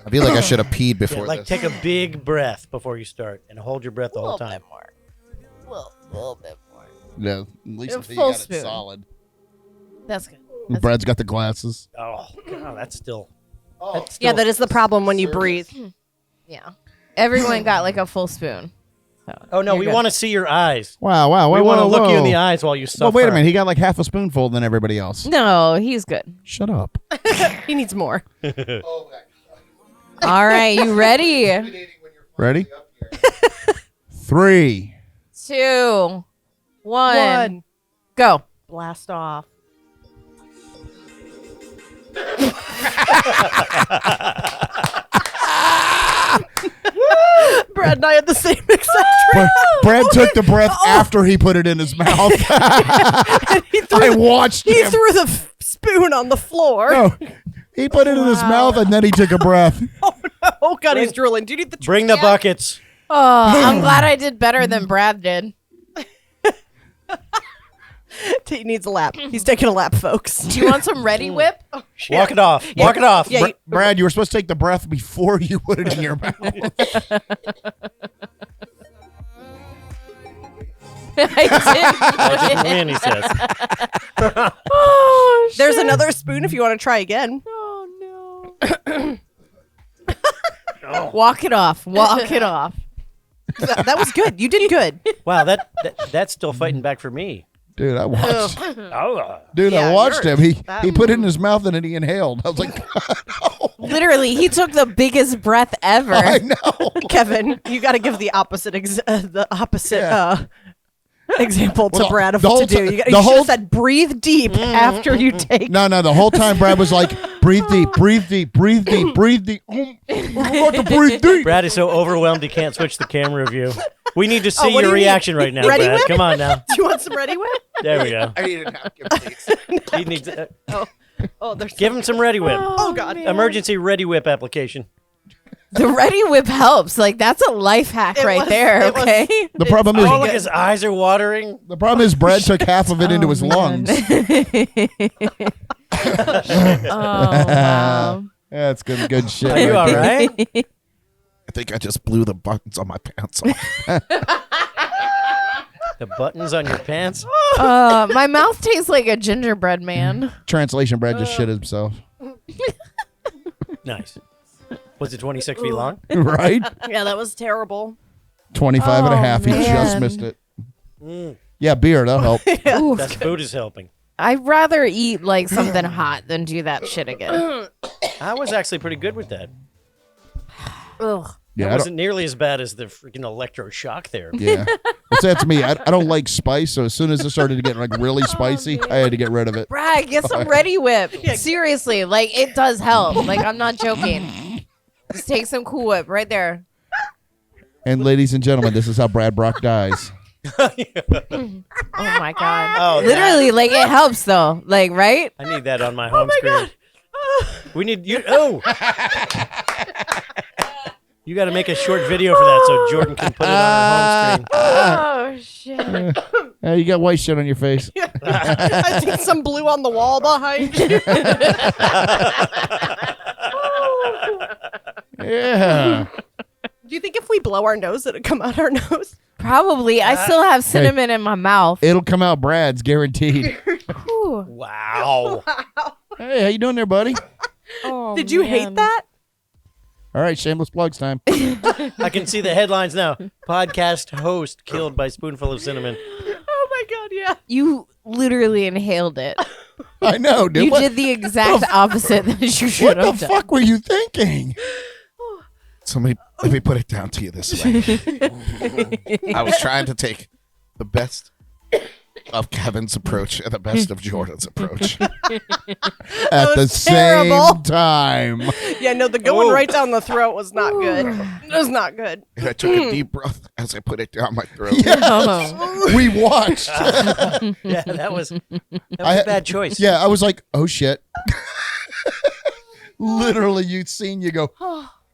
I feel like I should have peed Yeah, before like this. take a big breath before you start and hold your breath the whole time. more. A little bit more. Yeah, at least A until full you got spoon. it solid. That's good. Brad's got the glasses. Oh, God, that's still. Yeah, that is the problem when you breathe. Yeah. Everyone got like a full spoon. So Oh no, you're we good. want to see your eyes. Wow. We want to look you in the eyes while you suffer. Well, wait a minute. He got like half a spoonful than everybody else. No, he's good. Shut up. He needs more. All right, you ready? Ready? 3. 2, 1, go. Blast off. Brad and I had the same exact Brad took the breath after he put it in his mouth. I watched He him. threw the spoon on the floor. No, he put it in his mouth and then he took a breath. Oh, God, he's drooling. Do you need the Bring the buckets. Oh, I'm glad I did better than Brad did. He needs a lap. He's taking a lap, folks. Do you want some Ready Whip? Walk it off. Walk it off. Yeah, Brad, you were supposed to take the breath before you put it in your mouth. I did. Win, he says. Oh, shit. There's another spoon if you want to try again. Oh, no. Walk it off. Walk it off. That was good. You did good. Wow, that's still fighting back for me. Dude, I watched. Oh, Dude, Yeah, I watched him. yours. He put it in his mouth and then he inhaled. I was like, Literally, he took the biggest breath ever. I know. Kevin, you got to give the opposite Yeah. example to Well, Brad of the what whole to do. ti- You, the you should whole- have said breathe deep after you take. No. The whole time Brad was like, breathe deep, breathe deep, breathe deep, breathe deep. I want to breathe deep. Brad is so overwhelmed he can't switch the camera view. We need to see what do your you need? reaction right now, Ready Brad. Whip? Come on now. Do you want some Ready Whip? There we go. I need a napkin, please. He needs Oh, there's. give him some Ready Whip. Oh God. Emergency Ready Whip application. The Ready Whip helps. Like, that's a life hack It right was- there, it was- okay? The problem is, Oh, look, his eyes are watering. the problem is Brad took half of it into his lungs. Oh, wow. That's good shit. Are you all right? I think I just blew the buttons on my pants off. The buttons on your pants. My mouth tastes like a gingerbread man. Translation, Brad just shit himself. Nice. Was it 26 feet long? Right? Yeah, that was terrible. 25 and a half. He just man. missed it. Yeah, beer, that'll help. Oof. That food is helping. I'd rather eat like something hot than do that shit again. I was actually pretty good with that. Ugh. Yeah, It I don't, wasn't nearly as bad as the freaking electroshock therapy. yeah. It's that to me. I don't like spice, so as soon as it started to get like really spicy, I had to get rid of it. Brad, get some Ready Whip. Seriously, like it does help. Like I'm not joking. Just take some Cool Whip right there. And ladies and gentlemen, this is how Brad Brock dies. Oh my god. Oh, Literally, like it helps though. Like, right? I need that on my home screen. We need you. Oh, you got to make a short video for that so Jordan can put it on her home screen. Oh shit. You got white shit on your face. I think some blue on the wall behind you. Yeah. Do you think if we blow our nose, it'd come out our nose? Probably. I still have cinnamon in my mouth. It'll come out Brad's, guaranteed. Ooh. Wow. Hey, how you doing there, buddy? Oh, Did you hate man. that? All right, shameless plugs time. I can see the headlines now. Podcast host killed by spoonful of cinnamon. Oh my god, yeah. You literally inhaled it. I know, dude. You What, did the exact opposite that you what should the have done. fuck were you thinking? So let me put it down to you this way. I was trying to take the best of Kevin's approach and the best of Jordan's approach. At the was terrible. same time. Yeah, no, the going right down the throat was not good. It was not good. And I took a deep breath as I put it down my throat. Oh. We watched. Yeah, that was a bad choice. Yeah, I was like, oh shit. Literally, you'd seen you go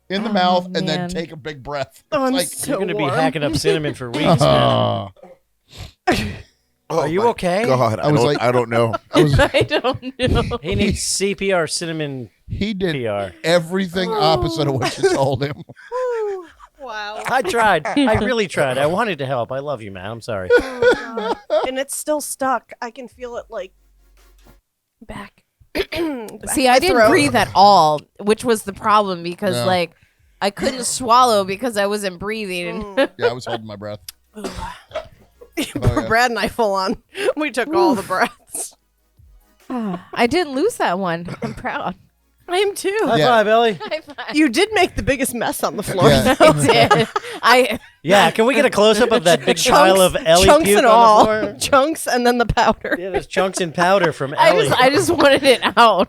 in the mouth and then man. take a big breath. Oh, I'm like, so You're going to be warm. hacking up cinnamon for weeks, man. Oh, Are you my okay? God, I was like- I don't know. I don't know. He needs CPR cinnamon he did PR. everything opposite of what you told him. Wow. I tried. I really tried. I wanted to help. I love you, man. I'm sorry. And it's still stuck. I can feel it like back. See, I didn't throat. breathe at all, which was the problem because, No. like, I couldn't swallow because I wasn't breathing. Yeah, I was holding my breath. Brad and I full on. We took all the breaths. I didn't lose that one. I'm proud. I am too. High Yeah. five, Elly. You did make the biggest mess on the floor. Yeah. I did. Yeah, can we get a close up of that big pile of Elly chunks puke and on all. the floor? Chunks and then the powder. Yeah, there's chunks in powder from Elly. I just wanted it out.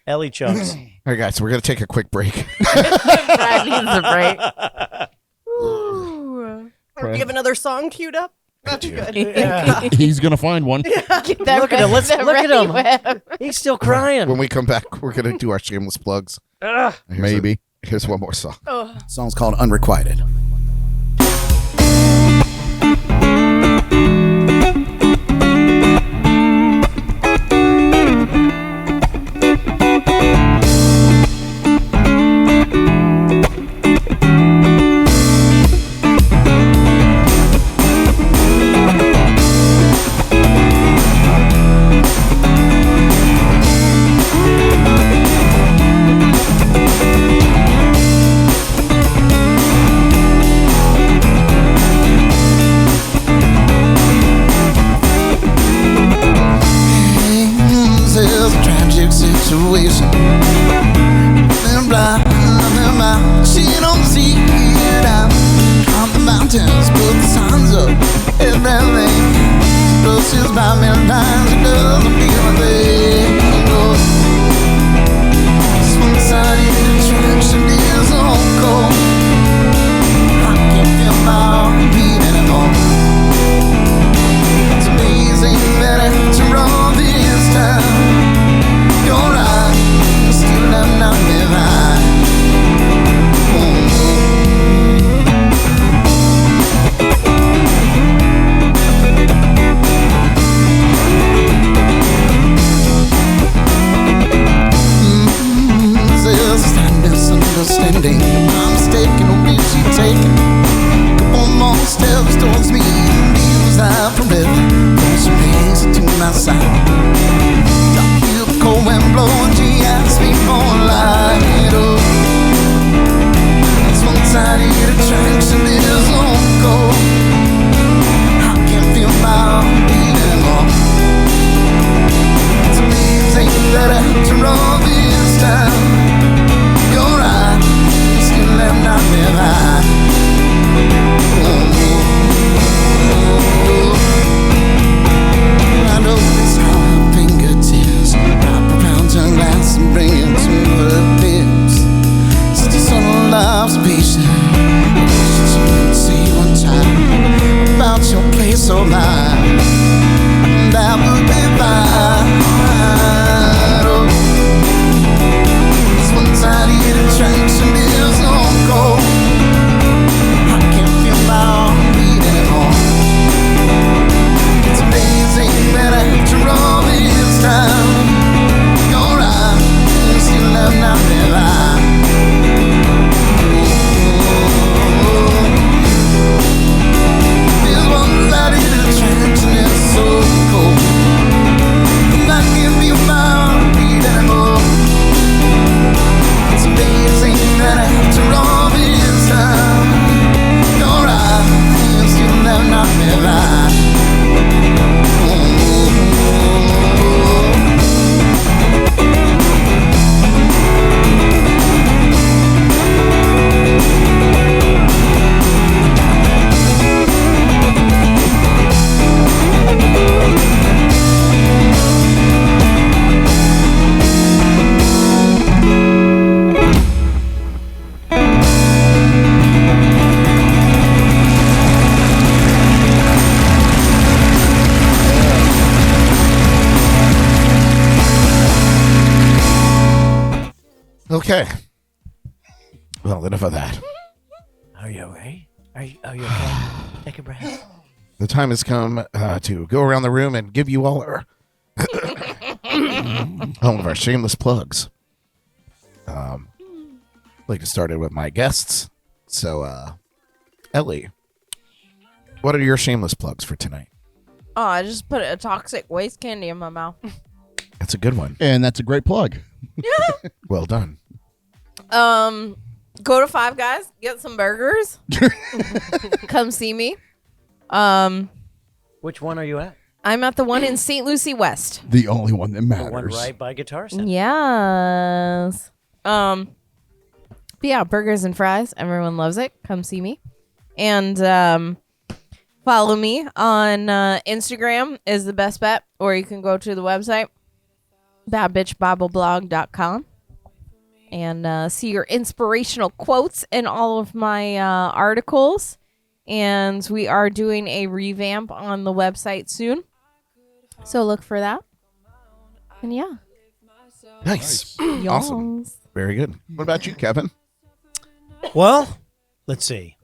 Elly chunks. All right, guys, we're going to take a quick break. Brad needs a break. Do you have another song queued up? That's good. He's going to find one. Get that Look at him. Let's that look at ready him. web. He's still crying. When we come back, we're going to do our shameless plugs. Maybe. Here's one more song. Oh. The song's called Unrequited. This tragic situation. Nothing blind, nothing mild. She don't see it out. On the mountains, put the signs up. Everything. Brushes by me times. It doesn't feel a thing. This one-sided attraction is so cold. I can't feel my heartbeat anymore. It's amazing that after all this time, you're right, still I'm not divine. Okay. Well, enough of that. Are you okay? Are you okay? Take a breath. The time has come to go around the room and give you all all of our shameless plugs. I'd like to start it with my guests. So, Elly, what are your shameless plugs for tonight? Oh, I just put a toxic waste candy in my mouth. That's a good one. And that's a great plug. Well done. Go to Five Guys, get some burgers. Come see me. Which one are you at? I'm at the one in St. Lucie West. The only one that The matters. one right by Guitar Center. Yes. But yeah, burgers and fries. Everyone loves it. Come see me. And follow me on Instagram is the best bet. Or you can go to the website, badbitchbibleblog.com, and see your inspirational quotes in all of my articles. And we are doing a revamp on the website soon. So look for that. And yeah. Nice. Awesome. Yes. Very good. What about you, Kevin? Well, let's see.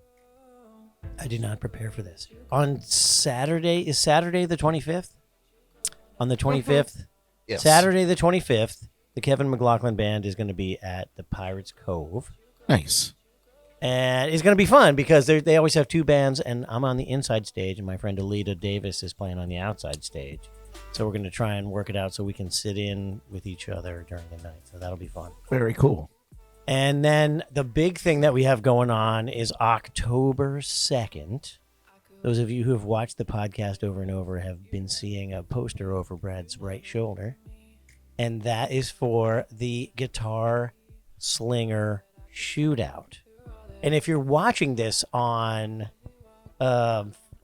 I did not prepare for this. On Saturday, is Saturday the 25th? On the 25th? Yes. Saturday the 25th, the Kevin McLoughlin Band is going to be at the Pirates Cove. Nice. And it's going to be fun because they always have two bands, and I'm on the inside stage, and my friend Alita Davis is playing on the outside stage. So we're going to try and work it out so we can sit in with each other during the night. So that'll be fun. Very cool. And then the big thing that we have going on is October 2nd. Those of you who have watched the podcast over and over have been seeing a poster over Brad's right shoulder. And that is for the Guitar Slinger Shootout. And if you're watching this on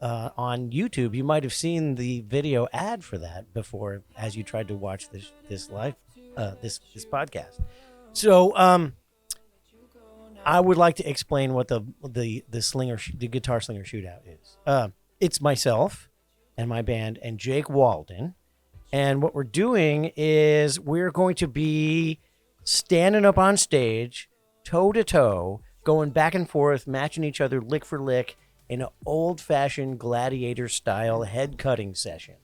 YouTube, you might have seen the video ad for that before as you tried to watch this live this podcast. So I would like to explain what the Guitar Slinger Shootout is. It's myself and my band and Jake Walden, and what we're doing is we're going to be standing up on stage, toe to toe, going back and forth, matching each other lick for lick in an old-fashioned gladiator-style head-cutting session.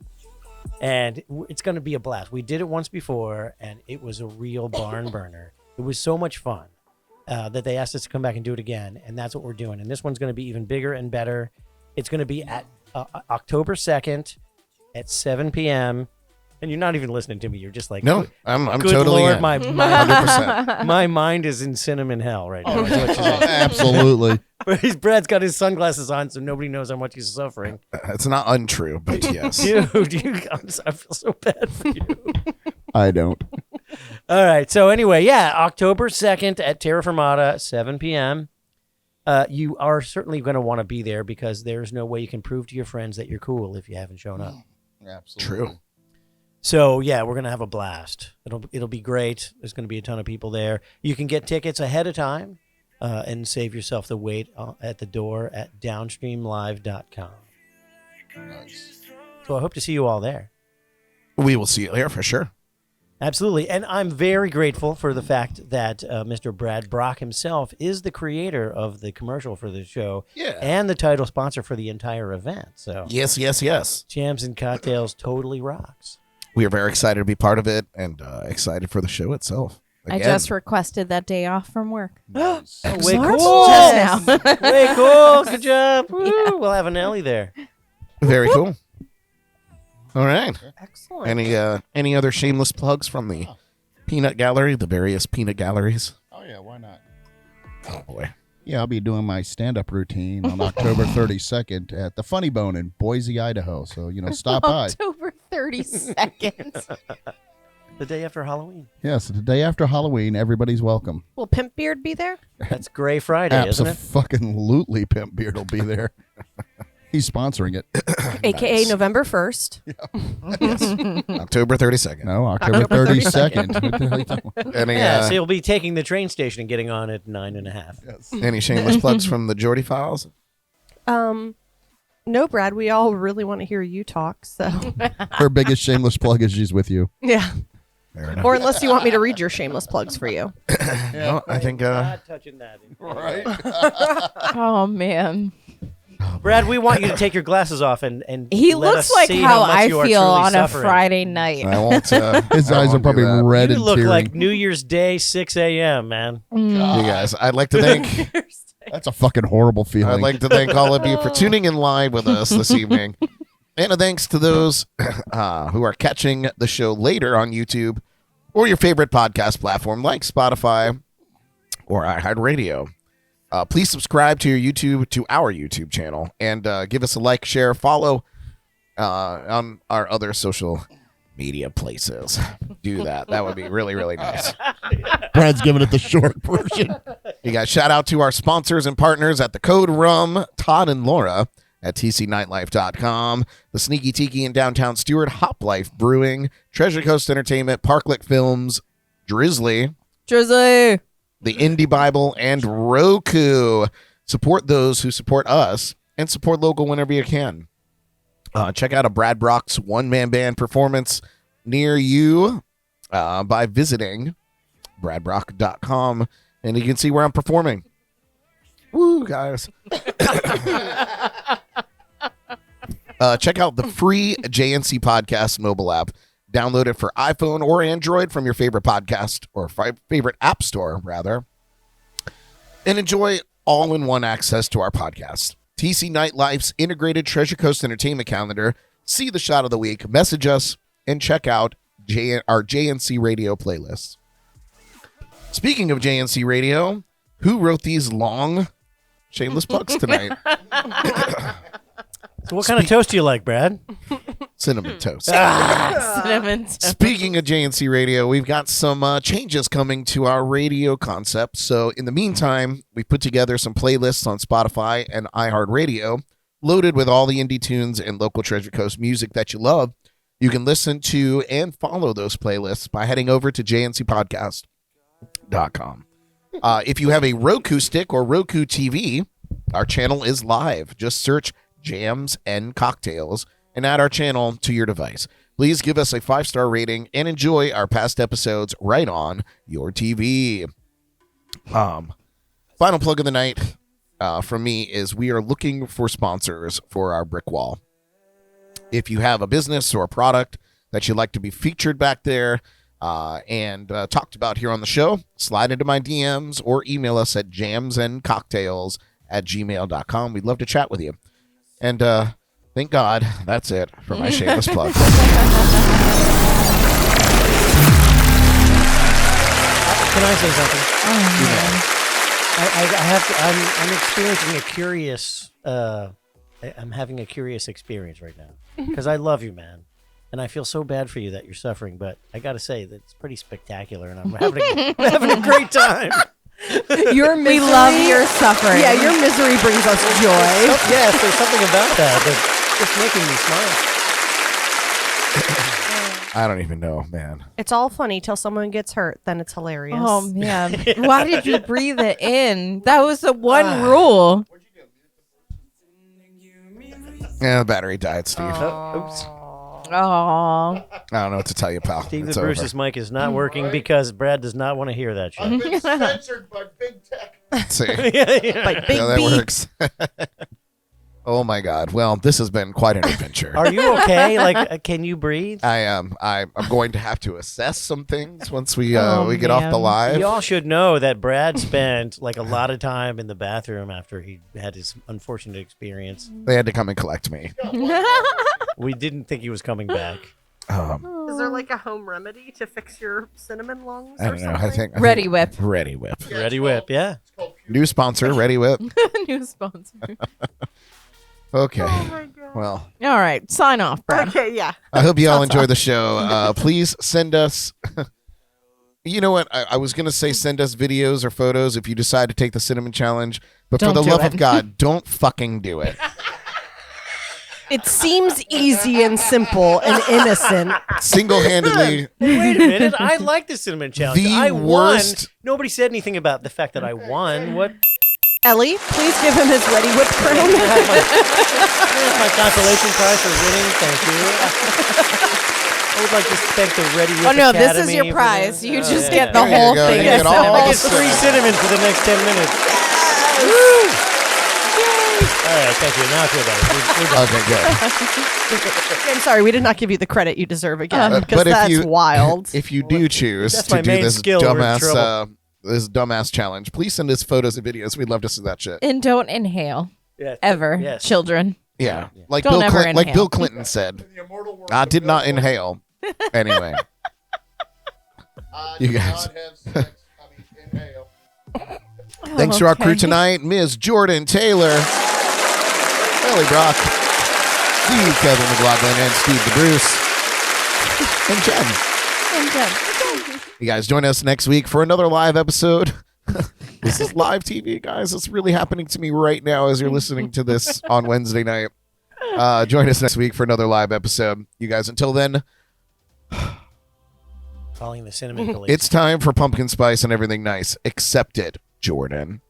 And it's going to be a blast. We did it once before, and it was a real barn burner. It was so much fun that they asked us to come back and do it again, and that's what we're doing. And this one's going to be even bigger and better. It's going to be at October 2nd at 7 p.m., and you're not even listening to me. You're just like, No, I'm good totally Lord, in. my 100%. my mind is in cinnamon hell right now. Absolutely. Brad's got his sunglasses on, so nobody knows how much he's suffering. It's not untrue, but yes. Dude, I feel so bad for you. I don't. All right. So anyway, yeah, October 2nd at Terra Firmata, 7 p.m. You are certainly going to want to be there because there's no way you can prove to your friends that you're cool if you haven't shown up. Absolutely. True. So yeah, we're going to have a blast. It'll be great. There's going to be a ton of people there. You can get tickets ahead of time and save yourself the wait at the door at downstreamlive.com. Nice. So I hope to see you all there. We will see you there for sure. Absolutely. And I'm very grateful for the fact that Mr. Brad Brock himself is the creator of the commercial for the show and the title sponsor for the entire event. So Yes. Jams and Cocktails totally rocks. We are very excited to be part of it and excited for the show itself. I Again. just requested that day off from work. Nice. Way Smart. cool. Just now. Way cool. Good job. Woo. We'll have an Elly there. Very cool. All right. Excellent. Any other shameless plugs from the peanut gallery, the various peanut galleries? Oh, yeah. Why not? Oh, boy. Yeah, I'll be doing my stand-up routine on October 32nd at the Funny Bone in Boise, Idaho. So, stop by. October 32nd. The day after Halloween. Yes, the day after Halloween, everybody's welcome. Will Pimp Beard be there? That's Gray Friday, isn't it? Absolutely, Pimp Beard will be there. He's sponsoring it. AKA November 1st. October 32nd. No, October 32nd. Any, Yeah, so you'll be taking the train station and getting on at 9:30. any shameless plugs from the Jordy Files? No, Brad, we all really want to hear you talk. So, Her biggest shameless plug is she's with you. yeah. Fair enough. Or unless you want me to read your shameless plugs for you. No, I think. Not touching that. Right. Oh man. Brad, we want you to take your glasses off and He let looks us like see how much I you are feel truly on suffering. a Friday night. I won't. His I eyes are won't probably do that. red You and look tearing. like New Year's Day, 6 a.m., man. You guys, I'd like to thank. That's a fucking horrible feeling. I'd like to thank all of you for tuning in live with us this evening. And a thanks to those who are catching the show later on YouTube or your favorite podcast platform like Spotify or iHeartRadio. Please subscribe to our YouTube channel, and give us a like, share, follow on our other social media places. Do that. That would be really, really nice. Brad's giving it the short version. You guys, shout out to our sponsors and partners at the Code Rum, Todd and Laura at tcnightlife.com, the Sneaky Tiki in downtown Stewart, Hop Life Brewing, Treasure Coast Entertainment, Parklick Films, Drizzly, Drizzly. the Indie Bible, and Roku. Support those who support us, and support local whenever you can. Check out a Brad Brock's one-man band performance near you by visiting bradbrock.com, and you can see where I'm performing. Woo, guys. Check out the free JNC Podcast mobile app. Download it for iPhone or Android from your favorite podcast or favorite app store, rather. And enjoy all-in-one access to our podcast. TC Nightlife's integrated Treasure Coast entertainment calendar. See the shot of the week, message us, and check out our JNC Radio playlists. Speaking of JNC Radio, who wrote these long shameless plugs tonight? So what kind of toast do you like, Brad? Cinnamon toast. Cinnamon toast. Speaking of JNC Radio, we've got some changes coming to our radio concept. So in the meantime, we put together some playlists on Spotify and iHeartRadio, loaded with all the indie tunes and local Treasure Coast music that you love. You can listen to and follow those playlists by heading over to jncpodcast.com. If you have a Roku stick or Roku TV, our channel is live. Just search Jams and Cocktails and add our channel to your device. Please give us a 5-star rating and enjoy our past episodes right on your TV. Final plug of the night from me is we are looking for sponsors for our brick wall. If you have a business or a product that you'd like to be featured back there and talked about here on the show, slide into my DMs or email us at jamsandcocktails@gmail.com. We'd love to chat with you. And thank God, that's it for my shameless plug. Can I say something? I have to, I'm experiencing a curious I'm having a curious experience right now because I love you, man, and I feel so bad for you that you're suffering, but I gotta say that it's pretty spectacular, and I'm having a great time. We love your suffering. Yeah, your misery brings us joy. Yes, there's something about that that's just making me smile. I don't even know, man. It's all funny till someone gets hurt, then it's hilarious. Oh man, why did you breathe it in? That was the one rule. Yeah, the battery died, Steve. Oops. Oh, I don't know what to tell you, pal. Steve It's the over. Bruce's mic is not working because Brad does not want to hear that shit. Censored by big tech. See, Like big how that B. works. Oh my God! Well, this has been quite an adventure. Are you okay? Like, can you breathe? I am. I'm going to have to assess some things once we Oh, we get off the man. live. Y'all should know that Brad spent like a lot of time in the bathroom after he had his unfortunate experience. They had to come and collect me. We didn't think he was coming back. Is there like a home remedy to fix your cinnamon lungs I or don't know. something? I think Ready Whip. Ready Whip. Ready Whip, yeah. New sponsor, Ready Whip. New sponsor. Okay. Oh my God. Well, All right, sign off, Brad. Okay, yeah. I hope you all enjoy the show. Please send us. You know what? I was going to say send us videos or photos if you decide to take the cinnamon challenge. But for Don't the do love it. of God, don't fucking do it. It seems easy and simple and innocent. Single-handedly. Wait a minute. I like the cinnamon challenge. The I worst- won. Nobody said anything about the fact that I won. What? Elly, please give him his ready whipped cream. My consolation prize for winning. Thank you. I would like to thank the Ready Whip Oh no, this is Academy your for prize. the- You Oh, just yeah. get the There you whole go. thing. You get of all cinnamon. I get free cinnamon for the next 10 minutes. All right, thank you. Now I feel better. We're done. Okay, good. I'm sorry, we did not give you the credit you deserve again But because if that's you- wild. If you do choose That's to my do main this skill, we're in dumbass challenge, please send us photos and videos. We'd love to see that shit. And don't inhale Yeah. ever, Yes. children. Yeah, like Don't ever Like inhale. Bill Clinton said. I did not inhale. Anyway, you guys. Thanks to our crew Okay. tonight, Ms. Jordan Taylor, Elly Brock, Steve Kevin McLoughlin, and Steve the Bruce, and Jen. And Jen. You guys join us next week for another live episode. This is live TV, guys. It's really happening to me right now as you're listening to this on Wednesday night. Join us next week for another live episode. You guys, until then, Calling the cinnamon police. it's time for pumpkin spice and everything nice. Accept it, Jordan.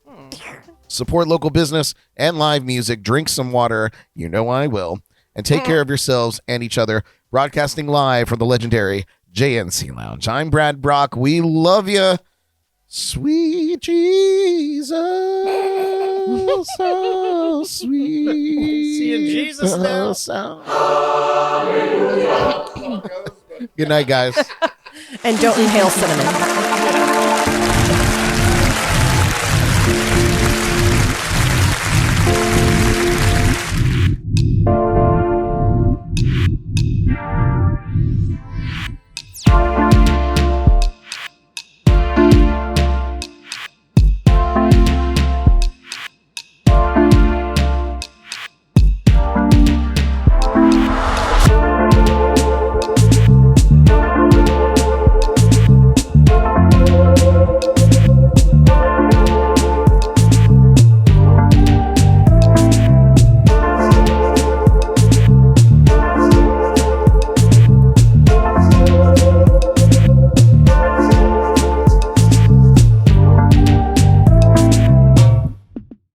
Support local business and live music. Drink some water. You know I will. And take care of yourselves and each other. Broadcasting live from the legendary JNC Lounge. I'm Brad Brock. We love you. Sweet Jesus. So sweet. Seeing Jesus now. Good night, guys. And don't inhale cinnamon.